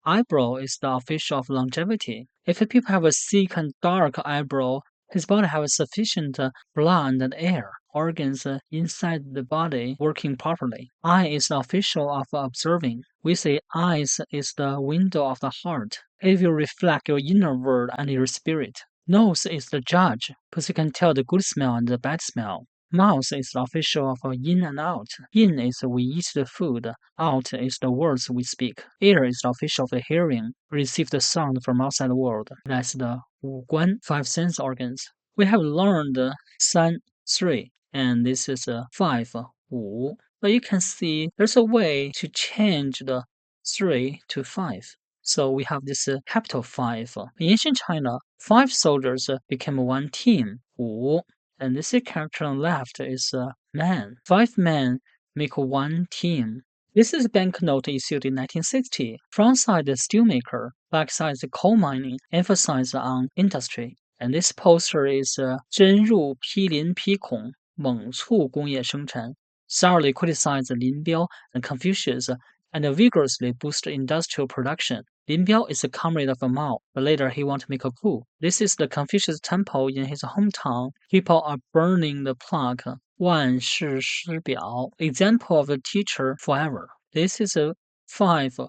Eyebrow is the official of longevity. If people have a thick and dark eyebrow, his body has sufficient blood and air, organs inside the body working properly. Eye is the official of observing. We say eyes is the window of the heart. It will reflect your inner world and your spirit. Nose is the judge, because you can tell the good smell and the bad smell. Mouth is the official of in and out. In is we eat the food. Out is the words we speak. Ear is the official of the hearing. Receive the sound from outside the world. That's the 五官, 5 sense organs. We have learned 三, 3, and this is 5, 五. But you can see there's a way to change the 3 to 5. So we have this capital 5. In ancient China, 5 soldiers became one team, 五. And this character on the left is a man. 5 men make one team. This is a banknote issued in 1960. Front side is steelmaker, back side is coal mining, emphasize on industry. And this poster is 深入毗邻毗孔，猛促工业生产. Sourly criticized Lin Biao and Confucius and vigorously boosted industrial production. Lin Biao is a comrade of Mao, but later he wanted to make a coup. This is the Confucius temple in his hometown. People are burning the plaque 万世师表, example of a teacher forever. This is a 5,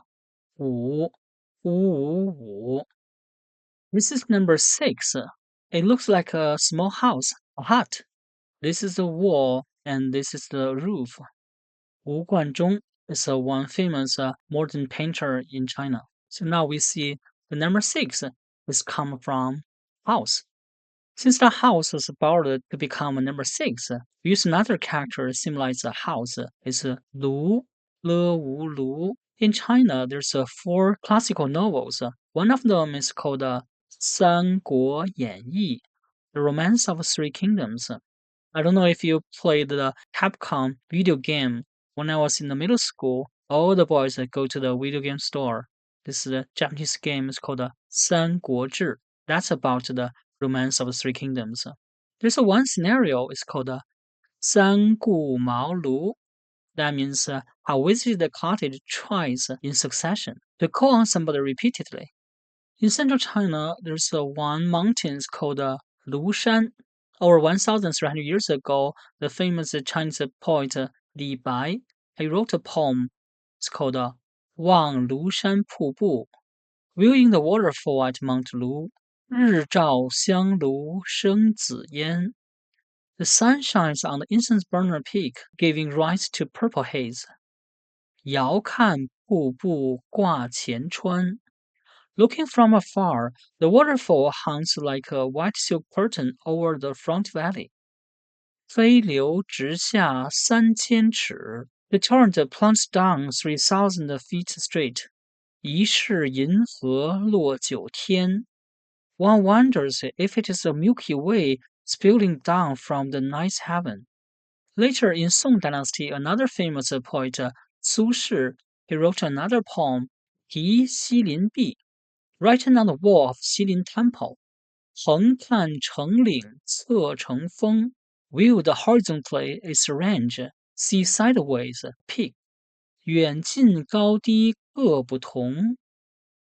五, 五. This is number 6. It looks like a small house, a hut. This is the wall, and this is the roof. Wu Guanzhong is one famous modern painter in China. So now we see the number 6 is come from house. Since the house was borrowed to become number 6, we use another character symbolizes a house. It's Lu, Le Wu Lu. In China, there's 4 classical novels. One of them is called 三国演义, The Romance of Three Kingdoms. I don't know if you played the Capcom video game. When I was in the middle school, all the boys go to the video game store This is a Japanese game. It's called San Guo Zhi. That's about the romance of the three kingdoms. There's one scenario. It's called San Gu Mao Lu. That means I visited the cottage twice in succession to call on somebody repeatedly. In central China, there's one mountain called Lushan. Over 1,300 years ago, the famous Chinese poet Li Bai, he wrote a poem. It's called Wang Lushan Pubu, viewing the waterfall at Mount Lu, 日照香炉生紫烟. The sun shines on the incense burner peak, giving rise to purple haze. 遥看瀑布挂前川. Looking from afar, the waterfall hangs like a white silk curtain over the front valley. 飞流直下3000尺. The torrent plunges down 3,000 feet straight. 疑是银河落九天. One wonders if it is a Milky Way spilling down from the night heaven. Later in Song Dynasty, another famous poet, Su Shi, he wrote another poem, 题西林壁, written on the wall of Xilin Temple. 横看成岭侧成峰, viewed horizontally its range, see sideways peak. 远近高低各不同.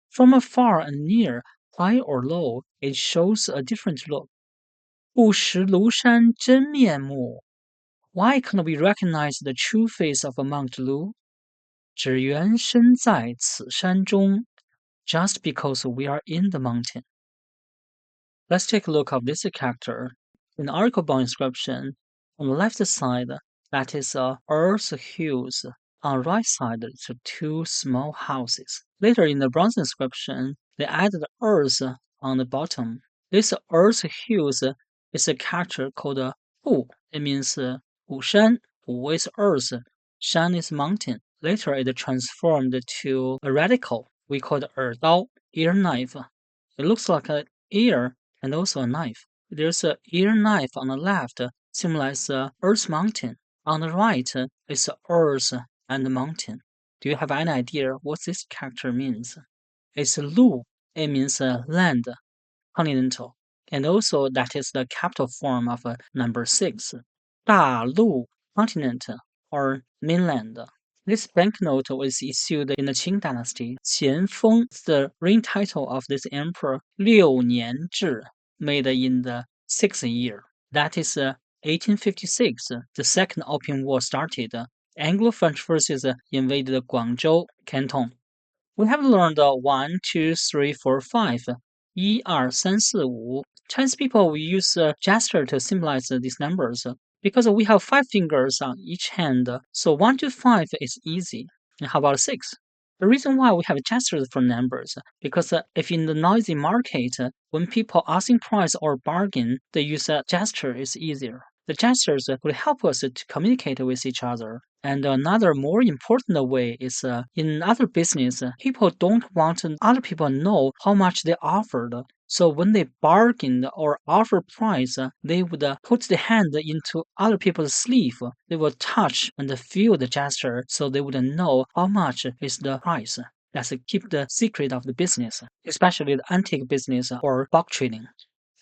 From afar and near, high or low, it shows a different look. 不识庐山真面目. Why can't we recognize the true face of Mount Lu? 只缘身在此山中, just because we are in the mountain. Let's take a look at this character. In the Arkabon inscription, on the left side, that is earth hills. On the right side, it's two small houses. Later in the bronze inscription, they added earth on the bottom. This earth hills is a character called Bu. It means 虎山. Bu is earth. Shan is mountain. Later it transformed to a radical. We call it Dao, ear knife. It looks like an ear and also a knife. There's an ear knife on the left, symbolizes Earth Mountain. On the right is Earth and the mountain. Do you have any idea what this character means? It's Lu. It means land, continental. And also that is the capital form of number 6. 大陆 continent or mainland. This banknote was issued in the Qing dynasty. Qianfeng is the reign title of this emperor. 六年制, made in the 6th year. That is 1856. The Second Opium War started. Anglo-French forces invaded Guangzhou Canton. We have learned 1, 2, 3, 4, 5. 1, 2, 3, 4, 5. Chinese people will use a gesture to symbolize these numbers. Because we have 5 fingers on each hand, so 1 to 5 is easy. And how about 6? The reason why we have gestures for numbers, because if in the noisy market, when people asking price or bargain, they use a gesture is easier. The gestures will help us to communicate with each other. And another more important way is in other business, people don't want other people know how much they offered. So when they bargained or offer price, they would put the hand into other people's sleeve. They will touch and feel the gesture so they would know how much is the price. That's keep the secret of the business, especially the antique business or bulk trading.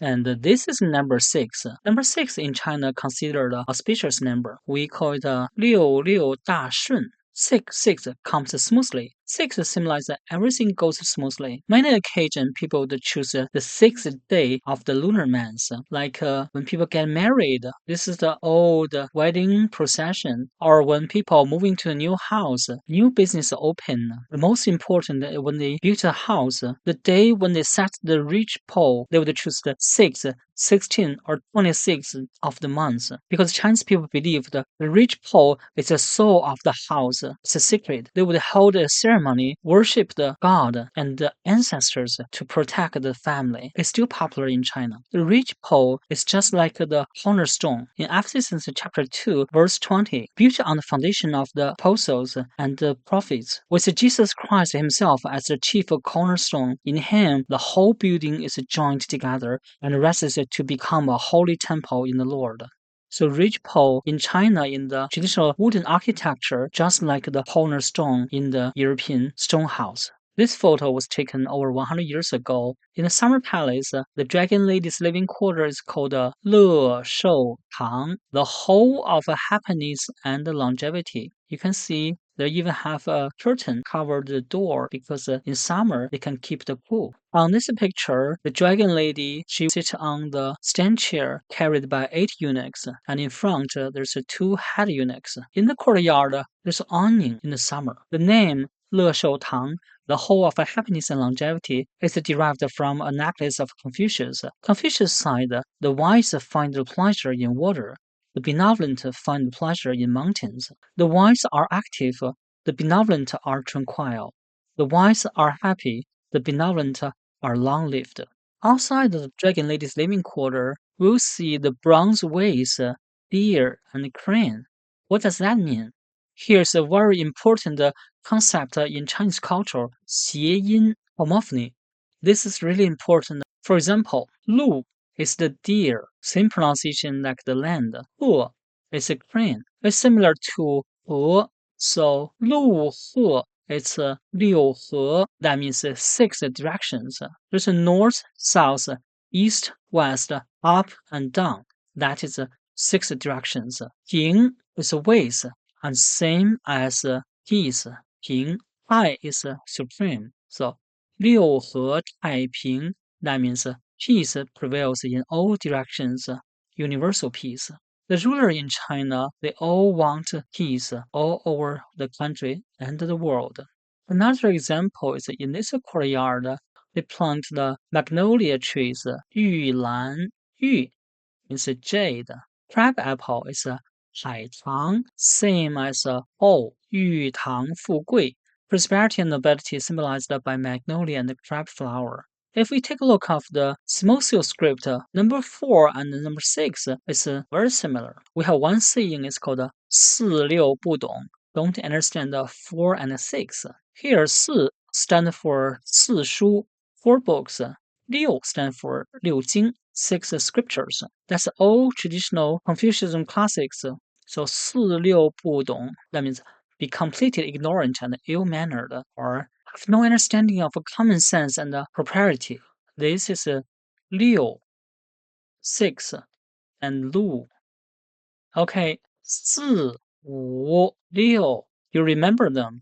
And this is number 6. Number 6 in China considered an auspicious number. We call it 六六大顺. 6 comes smoothly. 6 symbolizes that everything goes smoothly. Many occasions, people would choose the 6th day of the lunar month. Like when people get married, this is the old wedding procession. Or when people move into a new house, new business open. The most important, when they build a house, the day when they set the ridge pole, they would choose the 6th, 16 or 26 of the month, because Chinese people believe the ridge pole is the soul of the house. It's a secret. They would hold a ceremony, worship the god and the ancestors to protect the family. It's still popular in China. The ridge pole is just like the cornerstone. In Ephesians chapter 2, verse 20, built on the foundation of the apostles and the prophets, with Jesus Christ himself as the chief cornerstone. In him, the whole building is joined together and rests to become a holy temple in the Lord. So ridgepole in China in the traditional wooden architecture, just like the cornerstone in the European stone house. This photo was taken over 100 years ago. In the Summer Palace, the Dragon Lady's living quarter is called Le Shou Tang, the whole of happiness and longevity. You can see they even have a curtain cover the door because in summer they can keep the cool. On this picture, the Dragon Lady, she sits on the stand chair carried by 8 eunuchs, and in front there's 2 head eunuchs. In the courtyard, there's awning in the summer. The name Le Shou Tang, the whole of happiness and longevity, is derived from a necklace of Confucius. Confucius said, the wise find pleasure in water, the benevolent find pleasure in mountains. The wise are active, the benevolent are tranquil. The wise are happy, the benevolent are long-lived. Outside the Dragon Lady's living quarter, we'll see the bronze vase, deer, and crane. What does that mean? Here's a very important concept in Chinese culture, 谐音 homophony. This is really important. For example, 鹿 is the deer, same pronunciation like the land. 鹤 is a crane. It's similar to 鹅, so 鹿鹤 it's 六合, that means 6 directions. There's a north, south, east, west, up, and down. That is 6 directions. 平 is a ways, and same as geese. 平 I is supreme. So 六合太平, that means peace prevails in all directions, universal peace. The ruler in China, they all want peace all over the country and the world. Another example is in this courtyard, they plant the magnolia trees, 玉兰, yu is jade. Crab apple is 海棠, same as O, 玉堂富贵. Prosperity and nobility symbolized by magnolia and crab flower. If we take a look of the small seal script, number 4 and number 6 is very similar. We have one saying is called 四六不懂, don't understand 4 and 6. Here 四 stand for 四书, 4 books. 六 stand for 六经, 6 scriptures. That's all traditional Confucianism classics. So 四六不懂, that means be completely ignorant and ill-mannered, or have no understanding of common sense and propriety. This is 六, 6, and 路. Okay, 四, 五, 六. You remember them.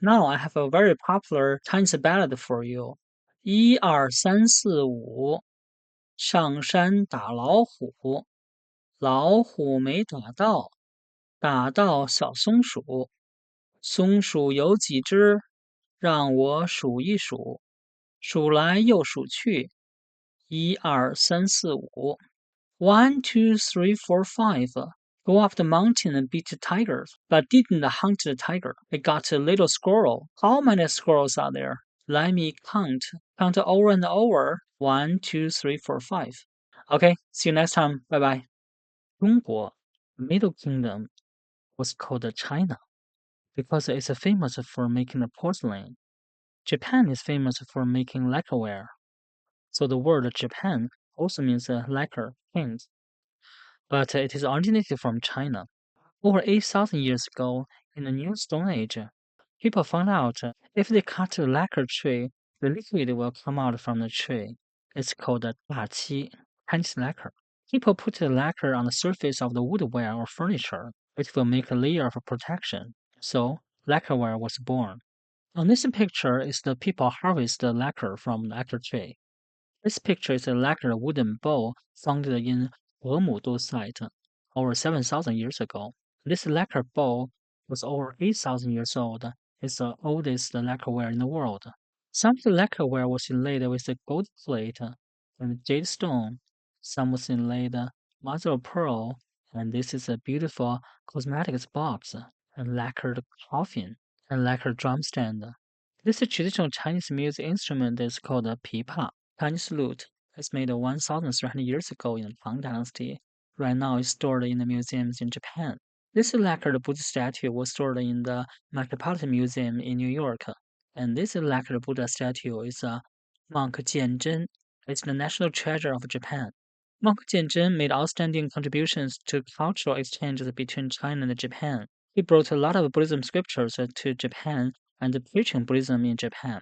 Now I have a very popular Chinese ballad for you. 一二三四五，上山打老虎，老虎没打到，打到小松鼠。松鼠有几只？让我数一数。数来又数去，一二三四五。One, two, three, four, five. Go up the mountain and beat the tiger, but didn't hunt the tiger. It got a little squirrel. How many squirrels are there? Let me count. Count over and over. 1, 2, 3, 4, 5. Okay, see you next time. Bye bye. 中国, Middle Kingdom, was called China because it's famous for making porcelain. Japan is famous for making lacquerware. So the word Japan also means lacquer, paint. But it is originated from China. Over 8,000 years ago, in the New Stone Age, people found out if they cut a lacquer tree, the liquid will come out from the tree. It's called 大漆, Chinese lacquer. People put the lacquer on the surface of the woodware or furniture. It will make a layer of protection. So, lacquerware was born. On this picture is the people harvest the lacquer from the lacquer tree. This picture is a lacquer wooden bowl found in Hemudu site over 7,000 years ago. This lacquer bowl was over 8,000 years old. It's the oldest lacquerware in the world. Some of the lacquerware was inlaid with a gold plate and jade stone. Some was inlaid mother of pearl, and this is a beautiful cosmetics box, and lacquered coffin, and lacquered drum stand. This traditional Chinese music instrument is called a pipa. Chinese lute. It's made 1,300 years ago in the Tang Dynasty. Right now, it's stored in the museums in Japan. This lacquered Buddha statue was stored in the Metropolitan Museum in New York. And this lacquered Buddha statue is Monk Jianzhen. It's the national treasure of Japan. Monk Jianzhen made outstanding contributions to cultural exchanges between China and Japan. He brought a lot of Buddhism scriptures to Japan and preaching Buddhism in Japan.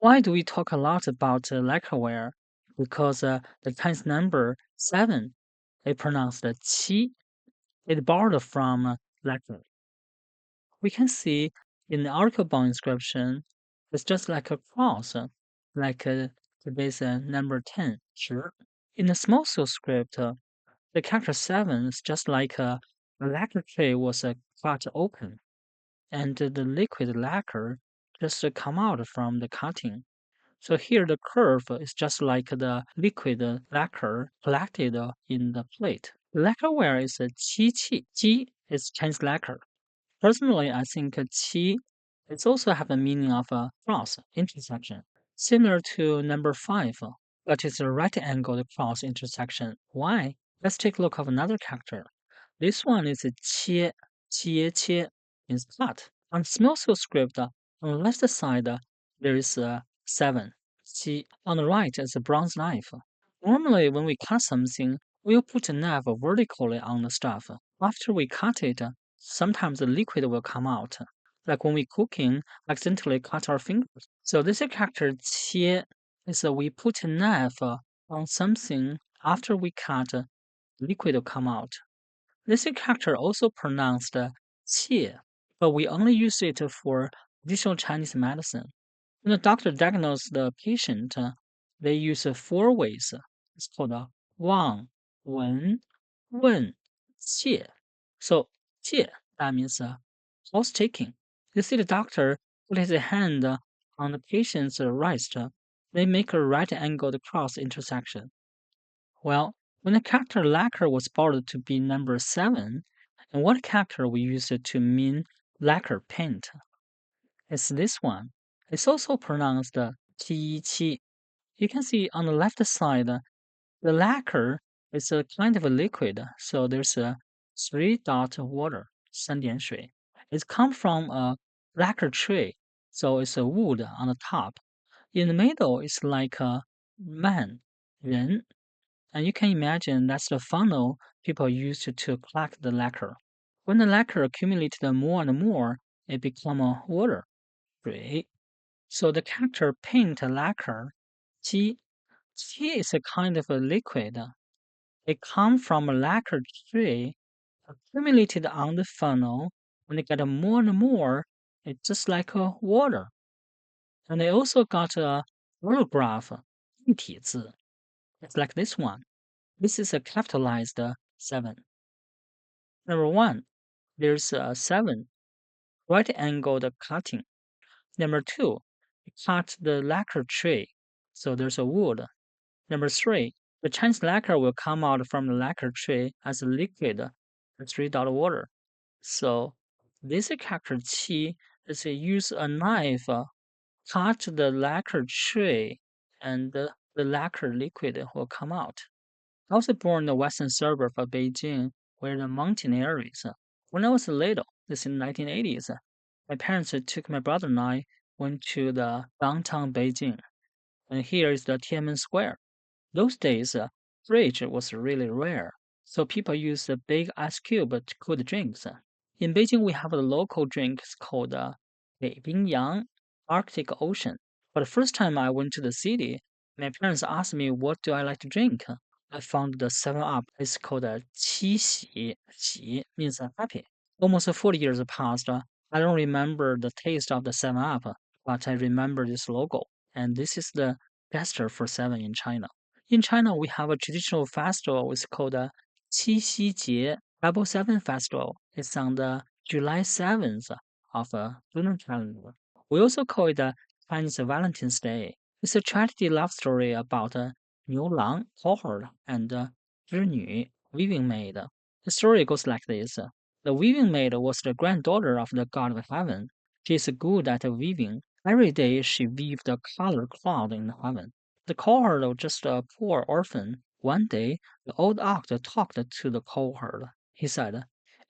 Why do we talk a lot about lacquerware? Because the Chinese number 7 is pronounced qi. It borrowed from lacquer. We can see in the article bound inscription, it's just like a cross, like today's number 10, sure. In the small scale script, the character 7 is just like a lacquer tray was cut open, and the liquid lacquer just come out from the cutting. So here the curve is just like the liquid lacquer collected in the plate. Lacquerware is a qi qi. Qi is Chinese lacquer. Personally, I think qi it also have the meaning of a cross intersection, similar to number 5, but it's a right-angled cross intersection. Why? Let's take a look at another character. This one is a qie, qie means cut. On small scale script, on the left side, there is a 7, qi. On the right is a bronze knife. Normally, when we cut something, we'll put a knife vertically on the stuff. After we cut it, sometimes the liquid will come out. Like when we cooking, accidentally cut our fingers. So this character 切 is we put a knife on something after we cut, liquid will come out. This character also pronounced 切, but we only use it for traditional Chinese medicine. When the doctor diagnoses the patient, they use 4 ways. It's called Wang, Wen, Wen, Qie. So Qie, that means pulse taking. You see the doctor put his hand on the patient's wrist. They make a right-angled cross intersection. Well, when the character lacquer was borrowed to be number 7, and what character we used to mean lacquer paint? It's this one. It's also pronounced qi qi. You can see on the left side, the lacquer is a kind of a liquid, so there's a 3 dot water, 3点水. It comes from a lacquer tray, so it's a wood on the top. In the middle, it's like a man, 人, and you can imagine that's the funnel people use to collect the lacquer. When the lacquer accumulated more and more, it become a water, 水. So the character paint lacquer, qi, qi is a kind of a liquid. It comes from a lacquer tray accumulated on the funnel. When it get more and more, it's just like a water. And they also got a autograph, 立体字. It's like this one. This is a capitalized 7. Number 1, there's a 7, right-angled cutting. Number 2, cut the lacquer tray, so there's a wood. Number 3, the Chinese lacquer will come out from the lacquer tray as a liquid, a 3 dot water. So this character qi is use a knife, cut the lacquer tray, and the lacquer liquid will come out. I was born in the western suburb of Beijing, where the mountain areas. When I was little, this in the 1980s, my parents took my brother and I went to the downtown Beijing, and here is the Tiananmen Square. Those days, fridge was really rare, so people used a big ice cube to cool the drinks. In Beijing, we have a local drink called 北冰洋, Arctic Ocean. But the first time I went to the city, my parents asked me what do I like to drink. I found the 7-Up is called 七喜, xi means happy. Almost 40 years passed. I don't remember the taste of the 7-Up, but I remember this logo. And this is the gesture for 7 in China. In China, we have a traditional festival. It's called Qixi Double 7 Festival. It's on the July 7th of a lunar calendar. We also call it Chinese Valentine's Day. It's a tragedy love story about Niu Lang, cowherd, and Zhi weaving maid. The story goes like this. The weaving maid was the granddaughter of the god of heaven. She is good at weaving. Every day she weaved a color cloud in heaven. The cowherd was just a poor orphan. One day, the old ox talked to the cowherd. He said,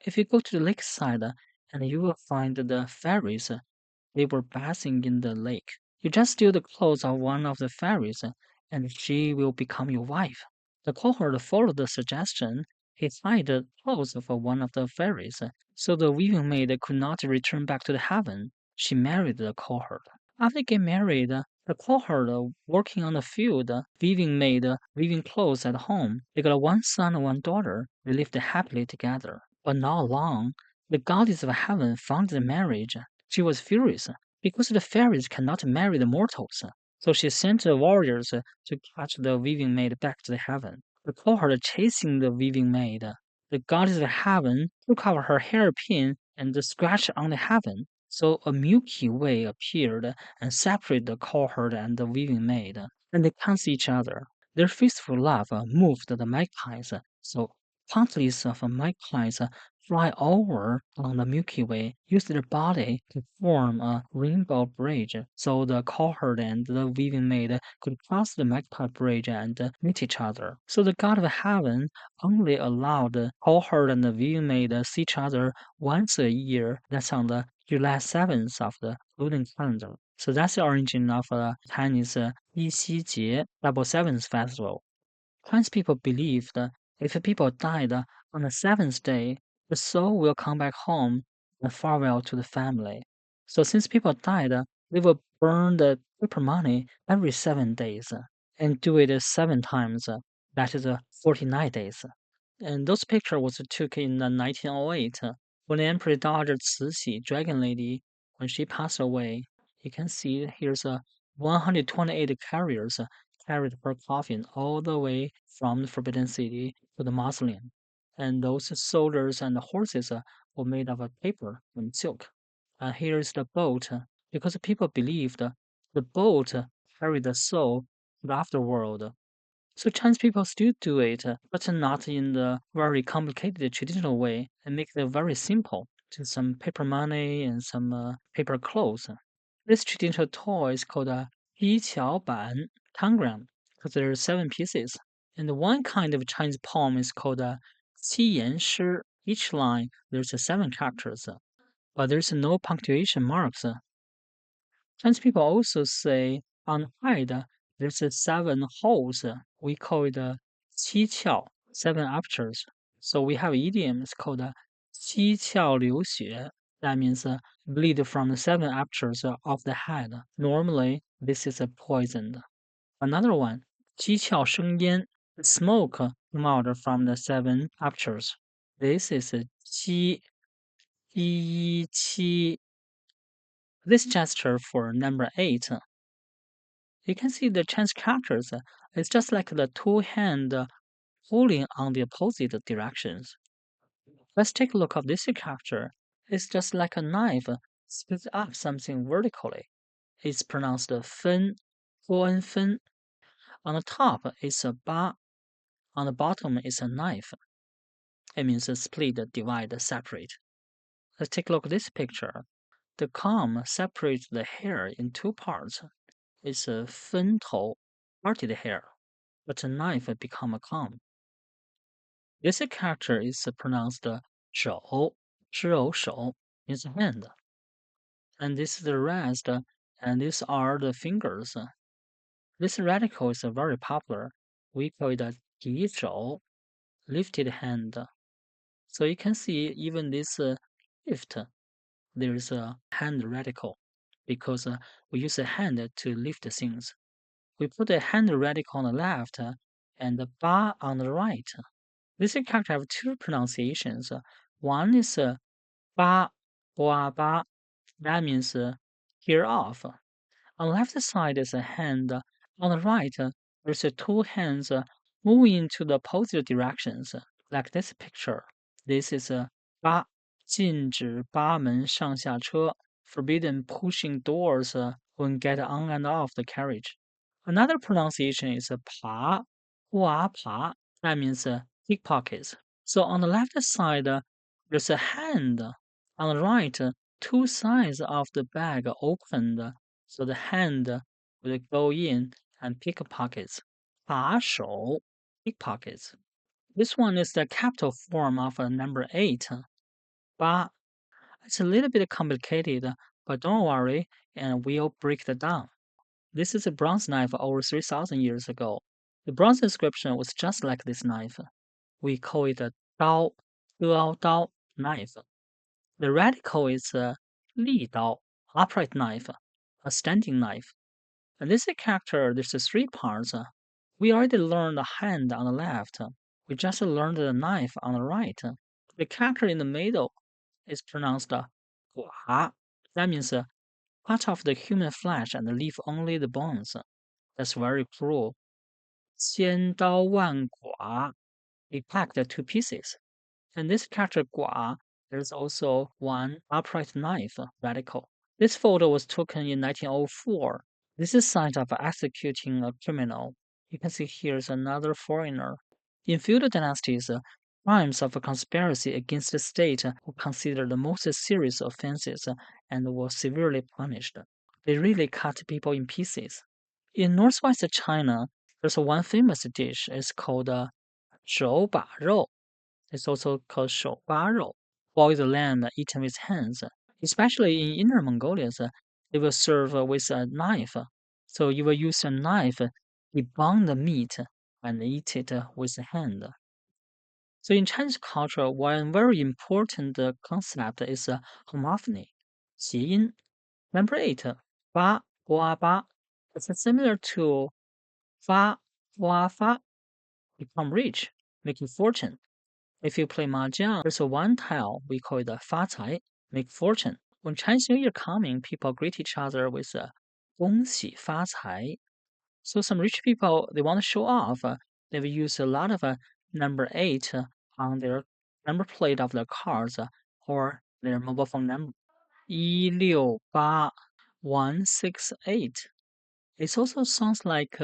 "If you go to the lakeside, and you will find the fairies. They were bathing in the lake. You just steal the clothes of one of the fairies, and she will become your wife." The cowherd followed the suggestion. He hid the clothes of one of the fairies, so the weaving maid could not return back to the heaven. she married the cowherd. After getting married, the cowherd working on the field, weaving maid weaving clothes at home. They got one son and one daughter. They lived happily together. But not long, the goddess of heaven found the marriage. She was furious because the fairies cannot marry the mortals. So she sent the warriors to catch the weaving maid back to the heaven. The cowherd chasing the weaving maid. The goddess of heaven took out her hairpin and scratched on the heaven. So a Milky Way appeared and separated the cowherd and the weaving maid, and they can't see each other. Their faithful love moved the magpies, so countless of magpies fly over on the Milky Way, use their body to form a rainbow bridge, so the cowherd and the weaving maid could cross the magpie bridge and meet each other. So the God of heaven only allowed the cowherd and the weaving maid see each other once a year. That's on the July 7th of the lunar calendar. So that's the origin of Chinese 七夕节 Double Sevens Festival. Chinese people believed that if people died on the seventh day, the soul will come back home and farewell to the family. So since people died, they will burn the paper money every 7 days and do it 7 times. That is 49 days. And those picture was took in 1908 when Emperor Dowager Cixi, Dragon Lady, when she passed away. You can see here's 128 carriers carried her coffin all the way from the Forbidden City to the mausoleum. And those soldiers and the horses were made of paper and silk. And here is the boat because people believed the boat carried the soul to the afterworld. So Chinese people still do it, but not in the very complicated traditional way, and make it very simple. Just some paper money and some paper clothes. This traditional toy is called a 一巧板 tangram because there are 7 pieces. And one kind of Chinese poem is called a 七言诗. Each line there's 7 characters, but there's no punctuation marks. Chinese people also say on hide there's 7 holes. We call it 七窍, 7 apertures. So we have idioms called 七窍流血. That means bleed from the 7 apertures of the head. Normally, this is poisoned. Another one, 七窍生烟. The smoke come out from the 7 apertures. This is 七一七. This gesture for number 8. You can see the Chinese characters. It's just like the two hand pulling on the opposite directions. Let's take a look at this character. It's just like a knife splits up something vertically. It's pronounced fen, huan fen. On the top it's a ba. On the bottom is a knife. It means split, divide, separate. Let's take a look at this picture. The comb separates the hair in 2 parts. It's a fen tou, parted hair, but a knife become a comb. This character is pronounced 手, 只有手 means hand. And this is the rest, and these are the fingers. This radical is very popular. We call it a 提手, lifted hand. So you can see even this lift, there is a hand radical because we use a hand to lift things. We put a hand radical on the left and the ba on the right. This character have 2 pronunciations. One is ba, boa ba. That means hear off. On the left side is a hand. On the right, there's 2 hands moving to the opposite directions, like this picture. This is 八，禁止八门上下车 forbidden pushing doors when get on and off the carriage. Another pronunciation is 爬，挖爬. That means pickpockets. So on the left side, there's a hand. On the right, 2 sides of the bag opened, so the hand will go in and pickpockets. 扒手 pickpockets. This one is the capital form of number 8. Ba. It's a little bit complicated, but don't worry, and we'll break it down. This is a bronze knife over 3,000 years ago. The bronze inscription was just like this knife. We call it a 刀, 刀 knife. The radical is 利刀. upright knife, a standing knife. And this character, there's three parts. We already learned the hand on the left. We just learned the knife on the right. The character in the middle is pronounced gua. That means cut off the human flesh and leave only the bones. That's very cruel. 千刀万剐, it packed two pieces. And this character Gua, there's also one upright knife radical. This photo was taken in 1904. This is sign of executing a criminal. You can see here's another foreigner. In feudal dynasties, crimes of a conspiracy against the state were considered the most serious offenses and were severely punished. They really cut people in pieces. In northwest China, there's one famous dish. It's called 手把肉. It's also called 手扒肉, boiled lamb eaten with hands. Especially in Inner Mongolia, they will serve with a knife. So you will use a knife, debone the meat, and eat it with the hand. So in Chinese culture, one very important concept is homophony, 谐音. Number 8, 八瓜八. It's similar to 发瓜发, become rich, making fortune. If you play mahjong, there's a one tile we call it 发财, make fortune. When Chinese New Year coming, people greet each other with 恭喜发财. So some rich people, they want to show off. They will use a lot of number 8 on their number plate of their cars or their mobile phone number. 168168. It also sounds like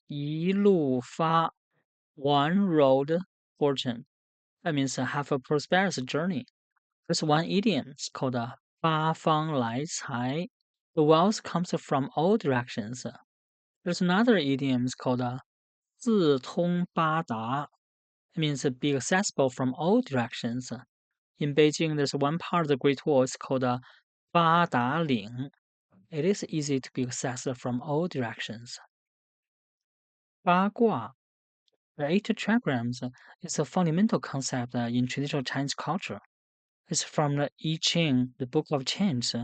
一路发, one road fortune. That means have a prosperous journey. There's one idiom, it's called 八方来财. The wealth comes from all directions. There's another idiom, it's called 四通八达. It means be accessible from all directions. In Beijing, there's one part of the Great Wall, it's called 八达岭. It is easy to be accessed from all directions. 八卦. The 8 trigrams is a fundamental concept in traditional Chinese culture. It's from the I Ching, the Book of Changes.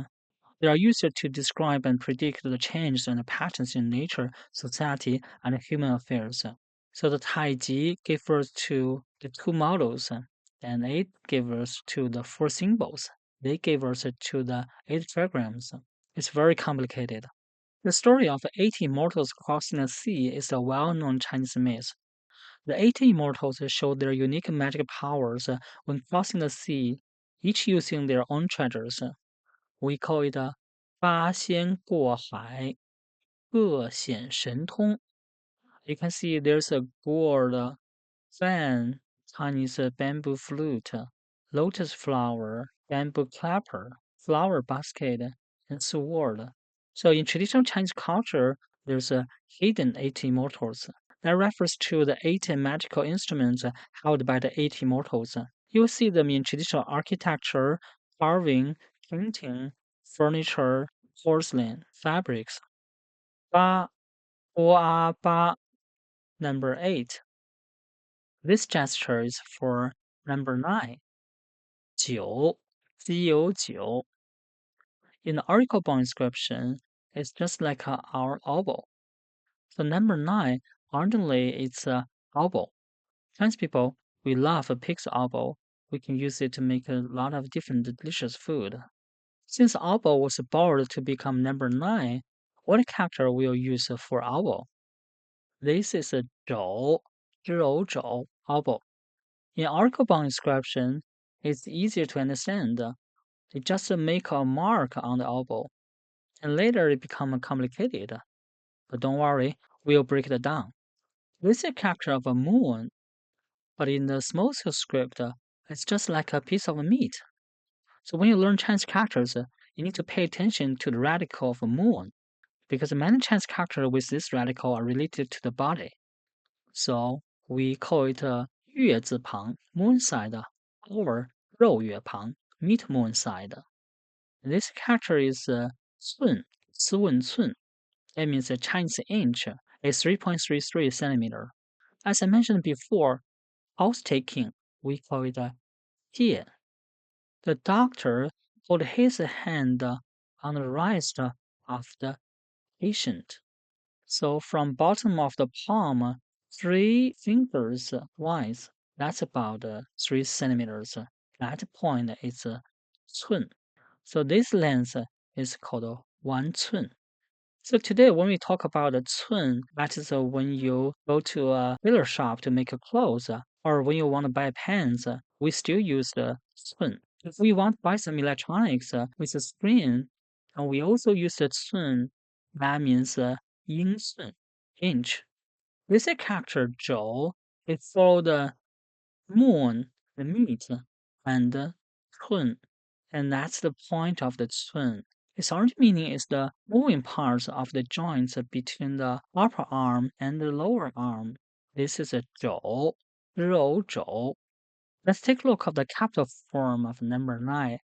They are used to describe and predict the changes and the patterns in nature, society, and human affairs. So the Taiji gave birth to the two models, and it gave birth to the four symbols. They gave birth to the 8 trigrams. It's very complicated. The story of 8 immortals crossing the sea is a well-known Chinese myth. The 8 immortals show their unique magic powers when crossing the sea, each using their own treasures. We call it 八仙过海,各显神通. You can see there's a gourd, fan, Chinese bamboo flute, lotus flower, bamboo clapper, flower basket, and sword. So in traditional Chinese culture, there's a hidden 8 immortals. That refers to the 8 magical instruments held by the 8 immortals. You'll see them in traditional architecture, carving, painting, furniture, porcelain, fabrics. 八, 八, 八, number 8. This gesture is for number 9. 九, 基有九. In the oracle bone inscription, it's just like our elbow. So number 9, ordinarily it's a elbow. Chinese people, we love a pig's elbow. We can use it to make a lot of different delicious food. Since elbow was borrowed to become number 9, what character we'll use for elbow? This is a 肘, 之偶肘, elbow. In oracle bone inscription, it's easier to understand. They just make a mark on the elbow, and later it become complicated. But don't worry, we'll break it down. This is a character of a moon, but in the small scale script, it's just like a piece of meat. So when you learn Chinese characters, you need to pay attention to the radical of a moon, because many Chinese characters with this radical are related to the body. So we call it 月字旁, moon side, or 肉月旁, meat moon side. This character is 寸, 斯问寸. That means a Chinese inch is 3.33 centimeter. As I mentioned before, oath taking, we call it 戒. The doctor hold his hand on the wrist of the patient. So from bottom of the palm, 3 fingers wide, that's about 3 centimeters. That point is 寸. So this length is called 1寸. So today when we talk about a cun, that is when you go to a tailor shop to make a clothes, or when you want to buy pens, we still use the cun. If we want to buy some electronics with a screen, and we also use the cun, that means 英寸, inch. This character 轴, it follow the moon, the meat, and the cun, and that's the point of the cun. Its original meaning is the moving parts of the joints between the upper arm and the lower arm. This is a 轴, 肉轴. Let's take a look at the capital form of number 9,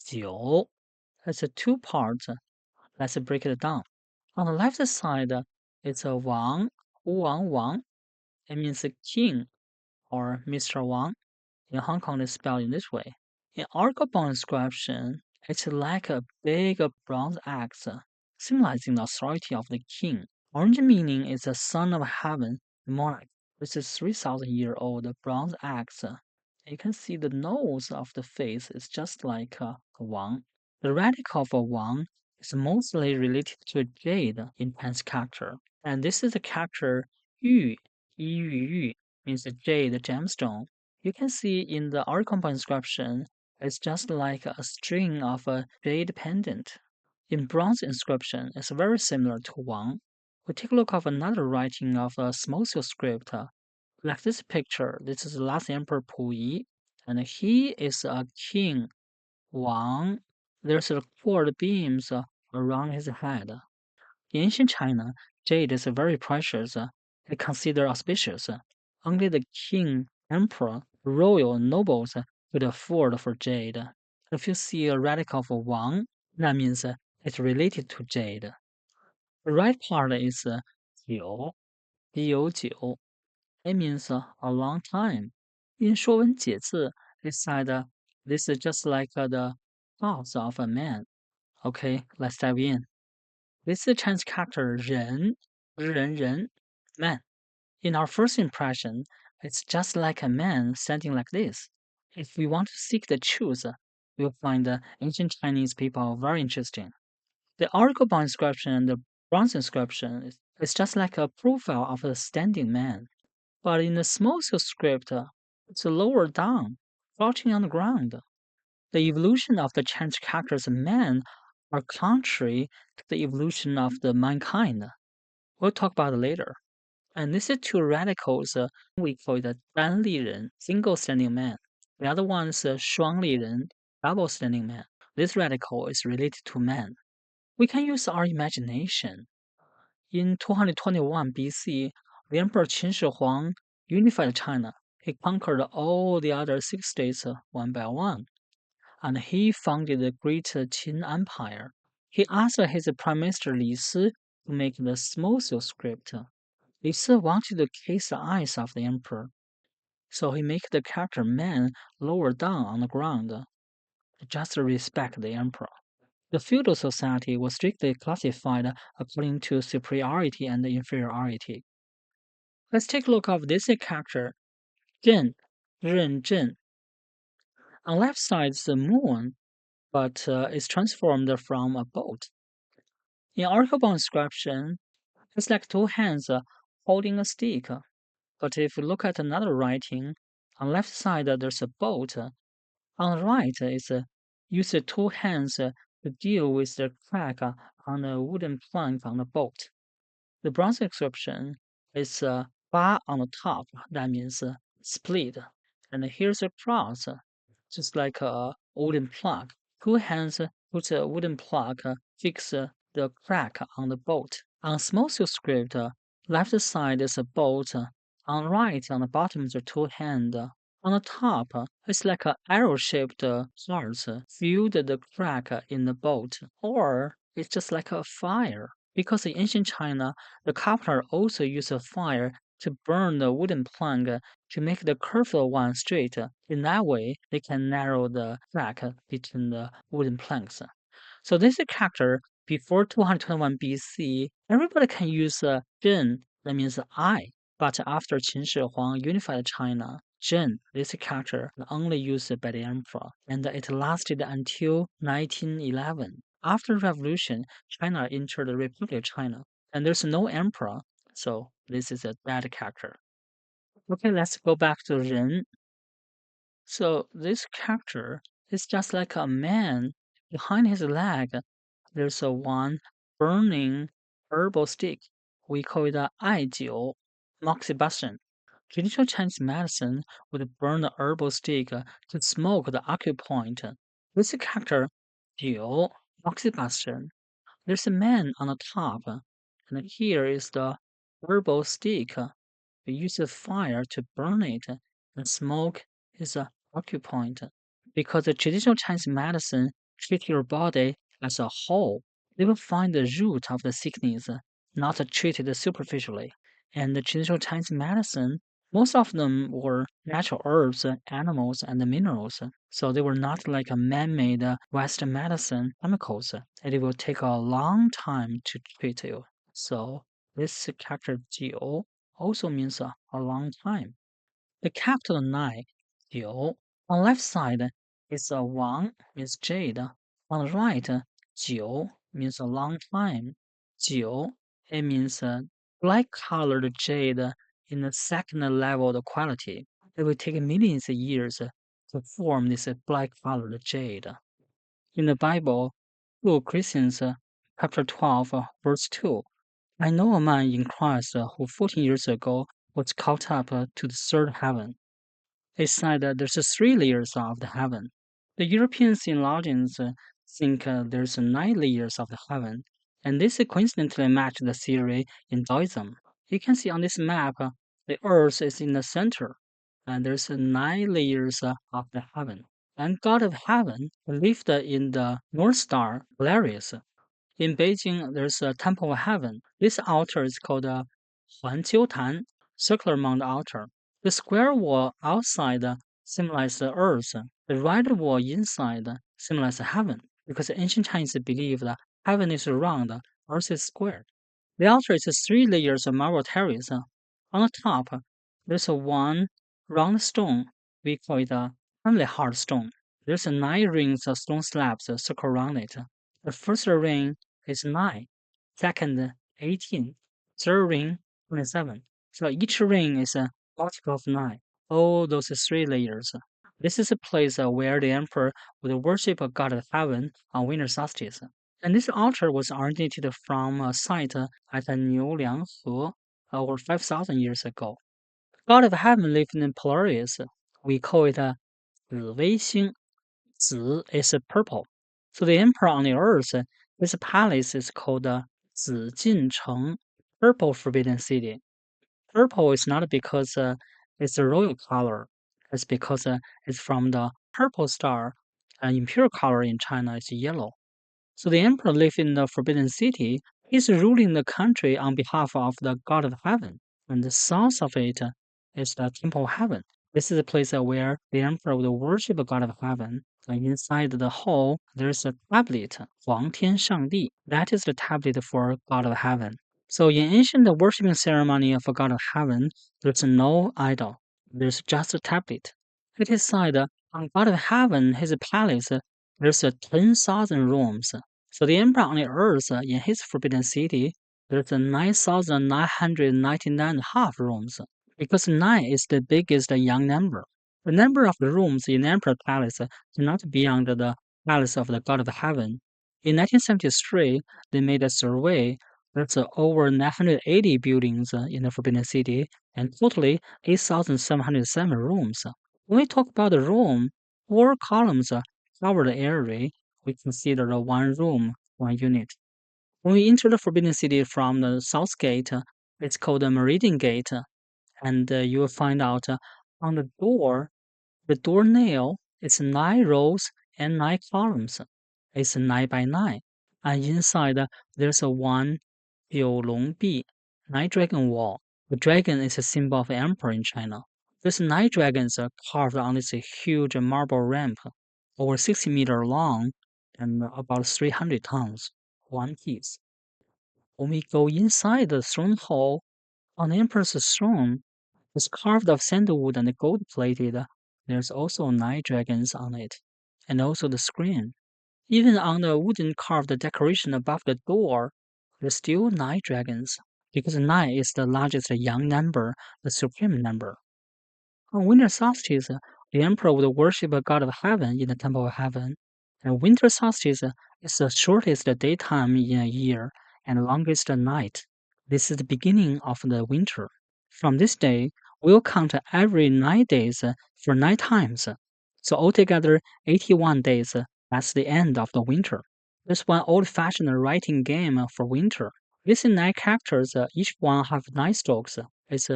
九. It's a two parts. Let's break it down. On the left side, it's a Wang, Wang. It means king or Mr. Wang. In Hong Kong, it's spelled in this way. In Argobon inscription, it's like a big bronze axe, symbolizing the authority of the king. Original meaning is the son of heaven, the monarch. This is 3,000-year-old bronze axe. You can see the nose of the face is just like a Wang. The radical of a Wang is mostly related to jade in Chinese character. And this is the character Yu, Yu, means the jade gemstone. You can see in the Arcompa inscription, it's just like a string of a jade pendant. In bronze inscription, it's very similar to Wang. We take a look at another writing of a Smosial script. Like this picture, this is the last emperor Puyi, and he is a king, Wang. There's a four beams around his head. In ancient China, jade is very precious and considered auspicious. Only the king, emperor, royal, nobles could afford for jade. If you see a radical of Wang, that means it's related to jade. The right part is 九, 九. It means a long time. In 说文解字, it said this is just like the thoughts of a man. Okay, let's dive in. This is Chinese character 人, 人, man. In our first impression, it's just like a man standing like this. If we want to seek the truth, we'll find the ancient Chinese people very interesting. The Argobon inscription and the bronze inscription is just like a profile of a standing man. But in the Smosial script, it's lower down, crouching on the ground. The evolution of the Chinese characters man are contrary to the evolution of the mankind. We'll talk about it later. And these two radicals, we call it 单立人, single standing man. The other one is 双立人, double standing man. This radical is related to man. We can use our imagination. In 221 BC, the Emperor Qin Shi Huang unified China. He conquered all the other 6 states one by one, and he founded the great Qin Empire. He asked his Prime Minister Li Si to make the Smosial script. Li Si wanted to kiss the eyes of the emperor, so he made the character man lower down on the ground, just to respect the emperor. The feudal society was strictly classified according to superiority and inferiority. Let's take a look at this character, Zhen, Ren Zhen. On left side is the moon, but it's transformed from a boat. In Archibald inscription, it's like two hands holding a stick. But if you look at another writing, on left side there's a boat. On the right is use two hands to deal with the crack on the wooden plank on the boat. The bronze inscription is ba on the top. That means split. And here's a cross, just like a wooden plug. Two hands put a wooden plug, fix the crack on the boat. On Smosial script, left side is a boat. On the right, on the bottom is a two hand. On the top, it's like an arrow-shaped parts filled the crack in the boat, or it's just like a fire. Because in ancient China, the carpenter also used a fire to burn the wooden plank to make the curved one straight. In that way, they can narrow the crack between the wooden planks. So this character before 221 BC, everybody can use Zhen, that means I. But after Qin Shi Huang unified China, Zhen, this character, was only used by the emperor, and it lasted until 1911. After revolution, China entered the Republic of China, and there's no emperor, so this is a dead character. Okay, let's go back to Ren. So this character is just like a man. Behind his leg, there's a one burning herbal stick. We call it a aijiu, moxibustion. Traditional Chinese medicine would burn the herbal stick to smoke the acupoint. This character, Jiu, moxibustion, there's a man on the top, and here is the herbal stick. We use the fire to burn it, and smoke is a acupoint. Because the traditional Chinese medicine treat your body as a whole, they will find the root of the sickness, not treat it superficially. And the traditional Chinese medicine, most of them were natural herbs, animals, and minerals. So they were not like a man-made Western medicine chemicals. And it will take a long time to treat you. So this character Jiu also means a long time. The capital Nai, Jiu, on the left side is a Wang, means jade. On the right, Jiu means a long time. Jiu, it means black colored jade in the second level of quality. It will take millions of years to form this black colored jade. In the Bible, 2 Corinthians chapter 12, verse 2, I know a man in Christ who 14 years ago was caught up to the third heaven. They said that there's 3 layers of the heaven. The European theologians think there's 9 layers of the heaven, and this coincidentally match the theory in Taoism. You can see on this map, the Earth is in the center, and there's 9 layers of the heaven. And God of heaven lived in the North Star Polaris. In Beijing, there's a Temple of Heaven. This altar is called Huanqiu Tan, circular mound altar. The square wall outside symbolizes the earth. The red wall inside symbolizes heaven, because ancient Chinese believed that heaven is round, earth is square. The altar is 3 layers of marble terrace. On the top, there's a one round stone. We call it a family heart stone. There's 9 rings of stone slabs circle around it. The first ring is 9, second 18, third ring 27. So each ring is a multiple of 9. All those 3 layers. This is a place where the emperor would worship a god of heaven on winter solstice. And this altar was originated from a site at Niulianghe over 5,000 years ago. God of heaven lived in Polaris. We call it Ziweixing. Zi is purple. So the emperor on the earth, this palace is called Zijincheng, Purple Forbidden City. Purple is not because it's a royal color. It's because it's from the purple star. Imperial color in China is yellow. So the emperor lived in the Forbidden City. He's ruling the country on behalf of the God of Heaven. And the south of it is the Temple of Heaven. This is the place where the emperor would worship the God of Heaven. And inside the hall, there's a tablet, Huang Tian Shangdi. That is the tablet for God of Heaven. So in ancient worshiping ceremony of God of Heaven, there's no idol. There's just a tablet. It is said on God of Heaven, his palace, there's 10,000 rooms. So the emperor on the earth, in his forbidden city, there's 9,999.5 rooms. Because 9 is the biggest young number. The number of the rooms in the emperor palace cannot be under the palace of the God of Heaven. In 1973, they made a survey. There's over 980 buildings in the Forbidden City, and totally 8,707 rooms. When we talk about the room, 4 columns cover the area. We consider the one room, one unit. When we enter the Forbidden City from the south gate, it's called the Meridian Gate, and you will find out on the door nail is 9 rows and 9 columns. It's 9 by 9. And inside there's a one 9龙壁, 9 dragon wall. The dragon is a symbol of emperor in China. These 9 dragons are carved on this huge marble ramp, over 60 meters long. and about 300 tons, one piece. When we go inside the throne hall, on the emperor's throne is carved of sandalwood and gold plated. There's also 9 dragons on it, and also the screen. Even on the wooden carved decoration above the door, there's still 9 dragons, because 9 is the largest yang number, the supreme number. On winter solstice, the emperor would worship a god of heaven in the temple of heaven. And winter solstice is the shortest daytime in a year and longest night. This is the beginning of the winter. From this day, we'll count every 9 days for 9 times. So altogether, 81 days. That's the end of the winter. There's one old-fashioned writing game for winter. These 9 characters, each one have 9 strokes. It's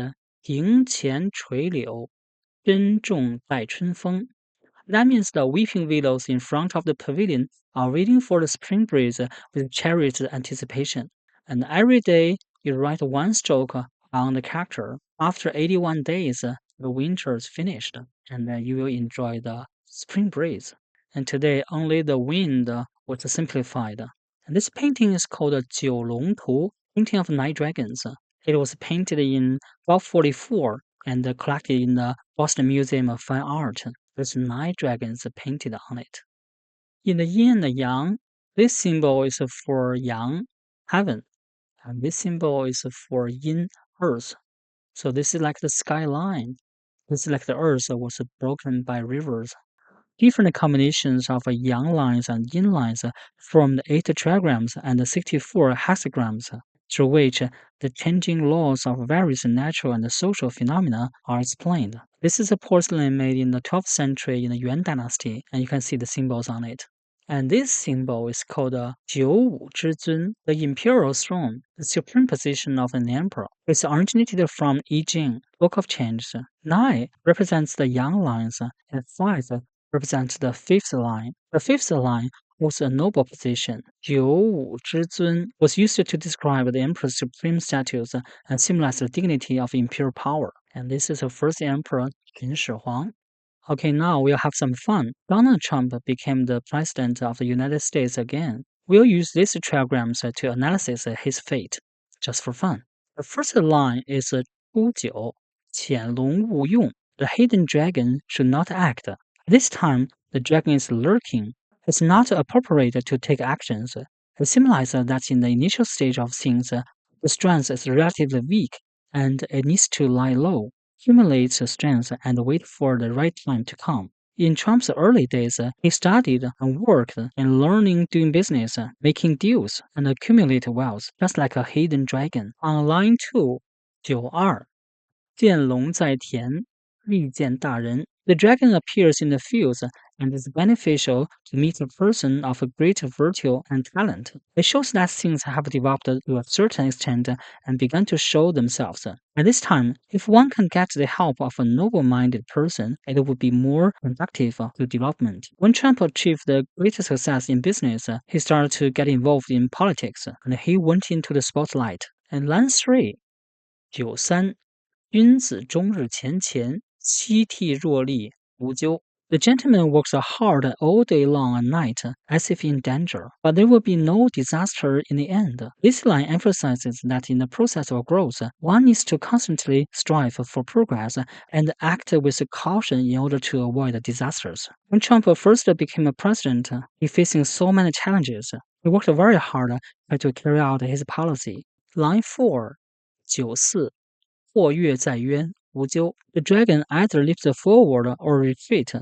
庭前垂柳，珍重待春风. That means the weeping willows in front of the pavilion are waiting for the spring breeze with cherished anticipation. And every day you write 1 stroke on the character. After 81 days, the winter is finished, and then you will enjoy the spring breeze. And today only the wind was simplified. And this painting is called a 九龙图, painting of 9 dragons. It was painted in 1244 and collected in the Boston Museum of Fine Art. There's 9 dragons painted on it. In the yin and the yang, this symbol is for yang, heaven, and this symbol is for yin, earth. So this is like the skyline. This is like the earth was broken by rivers. Different combinations of yang lines and yin lines form the 8 trigrams and the 64 hexagrams, through which the changing laws of various natural and social phenomena are explained. This is a porcelain made in the 12th century in the Yuan dynasty, and you can see the symbols on it. And this symbol is called 九五之尊, the imperial throne, the supreme position of an emperor. It's originated from I Ching, Book of Changes. 9 represents the yang lines, and 5 represents the 5th line. The 5th line was a noble position. 九五之尊 was used to describe the emperor's supreme status and symbolize the dignity of imperial power. And this is the first emperor, Qin Shi Huang. Okay, now we'll have some fun. Donald Trump became the president of the United States again. We'll use these trigrams to analyze his fate, just for fun. The first line is 出九,潜龙勿用. The hidden dragon should not act. This time, the dragon is lurking. It's not appropriate to take actions. It symbolizes that in the initial stage of things, the strength is relatively weak, and it needs to lie low, accumulate strength, and wait for the right time to come. In Trump's early days, he studied and worked in learning doing business, making deals, and accumulate wealth, just like a hidden dragon. On line 2, 92, 见龙在田, 利见大人. The dragon appears in the fields and is beneficial to meet a person of a great virtue and talent. It shows that things have developed to a certain extent and begun to show themselves. At this time, if one can get the help of a noble-minded person, it would be more conducive to development. When Trump achieved the greatest success in business, he started to get involved in politics, and he went into the spotlight. And line 3, 93, 君子终日乾乾, 戚替若厉, 无咎. The gentleman works hard all day long and night, as if in danger, but there will be no disaster in the end. This line emphasizes that in the process of growth, one needs to constantly strive for progress and act with caution in order to avoid disasters. When Trump first became a president, he facing so many challenges. He worked very hard to carry out his policy. Line 4, 94, 或跃在渊, 无咎. The dragon either leaps forward or retreat,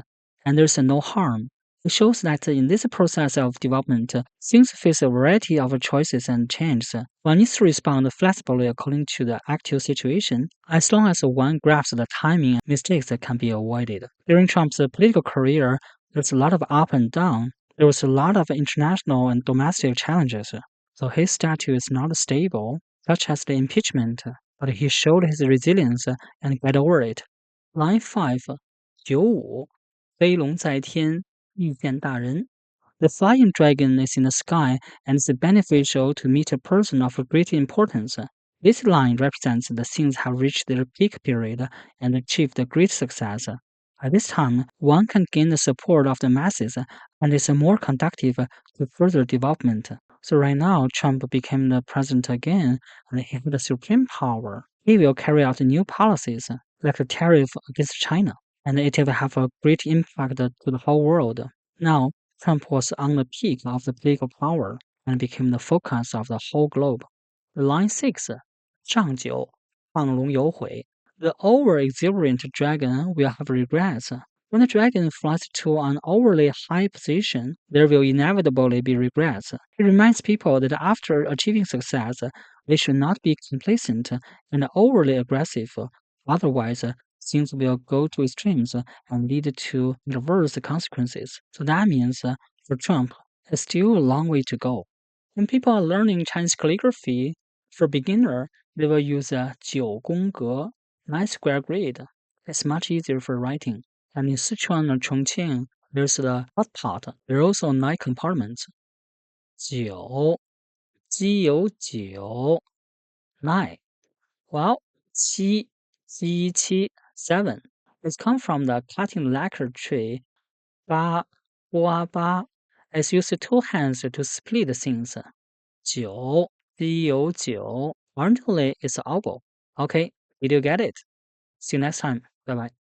and there's no harm. It shows that in this process of development, things face a variety of choices and changes. One needs to respond flexibly according to the actual situation, as long as one grasps the timing, mistakes can be avoided. During Trump's political career, there's a lot of up and down. There was a lot of international and domestic challenges, so his status is not stable, such as the impeachment, but he showed his resilience and got over it. Line 5, 95, 飞龙在天, 利见大人. The flying dragon is in the sky and is beneficial to meet a person of great importance. This line represents that things have reached their peak period and achieved great success. At this time, one can gain the support of the masses and is more conducive to further development. So right now, Trump became the president again, and he has the supreme power. He will carry out new policies like the tariff against China, and it will have a great impact to the whole world. Now, Trump was on the peak of the political power and became the focus of the whole globe. Line 6, 上九, 放龙有悔. The over-exuberant dragon will have regrets. When the dragon flies to an overly high position, there will inevitably be regrets. It reminds people that after achieving success, they should not be complacent and overly aggressive. Otherwise, things will go to extremes and lead to adverse consequences. So that means for Trump, it's still a long way to go. When people are learning Chinese calligraphy, for beginner, they will use 9宫格, 9 square grid. It's much easier for writing. And in Sichuan or Chongqing, there's the hot pot. There are also 9 compartments. 九,鸡有九, 9. Well, 七, 七, 7. It's come from the cutting lacquer tree, 八, 八. It's used 2 hands to split things. 九, 鸡有九. Originally, it's oboe. Okay, did you get it? See you next time. Bye bye.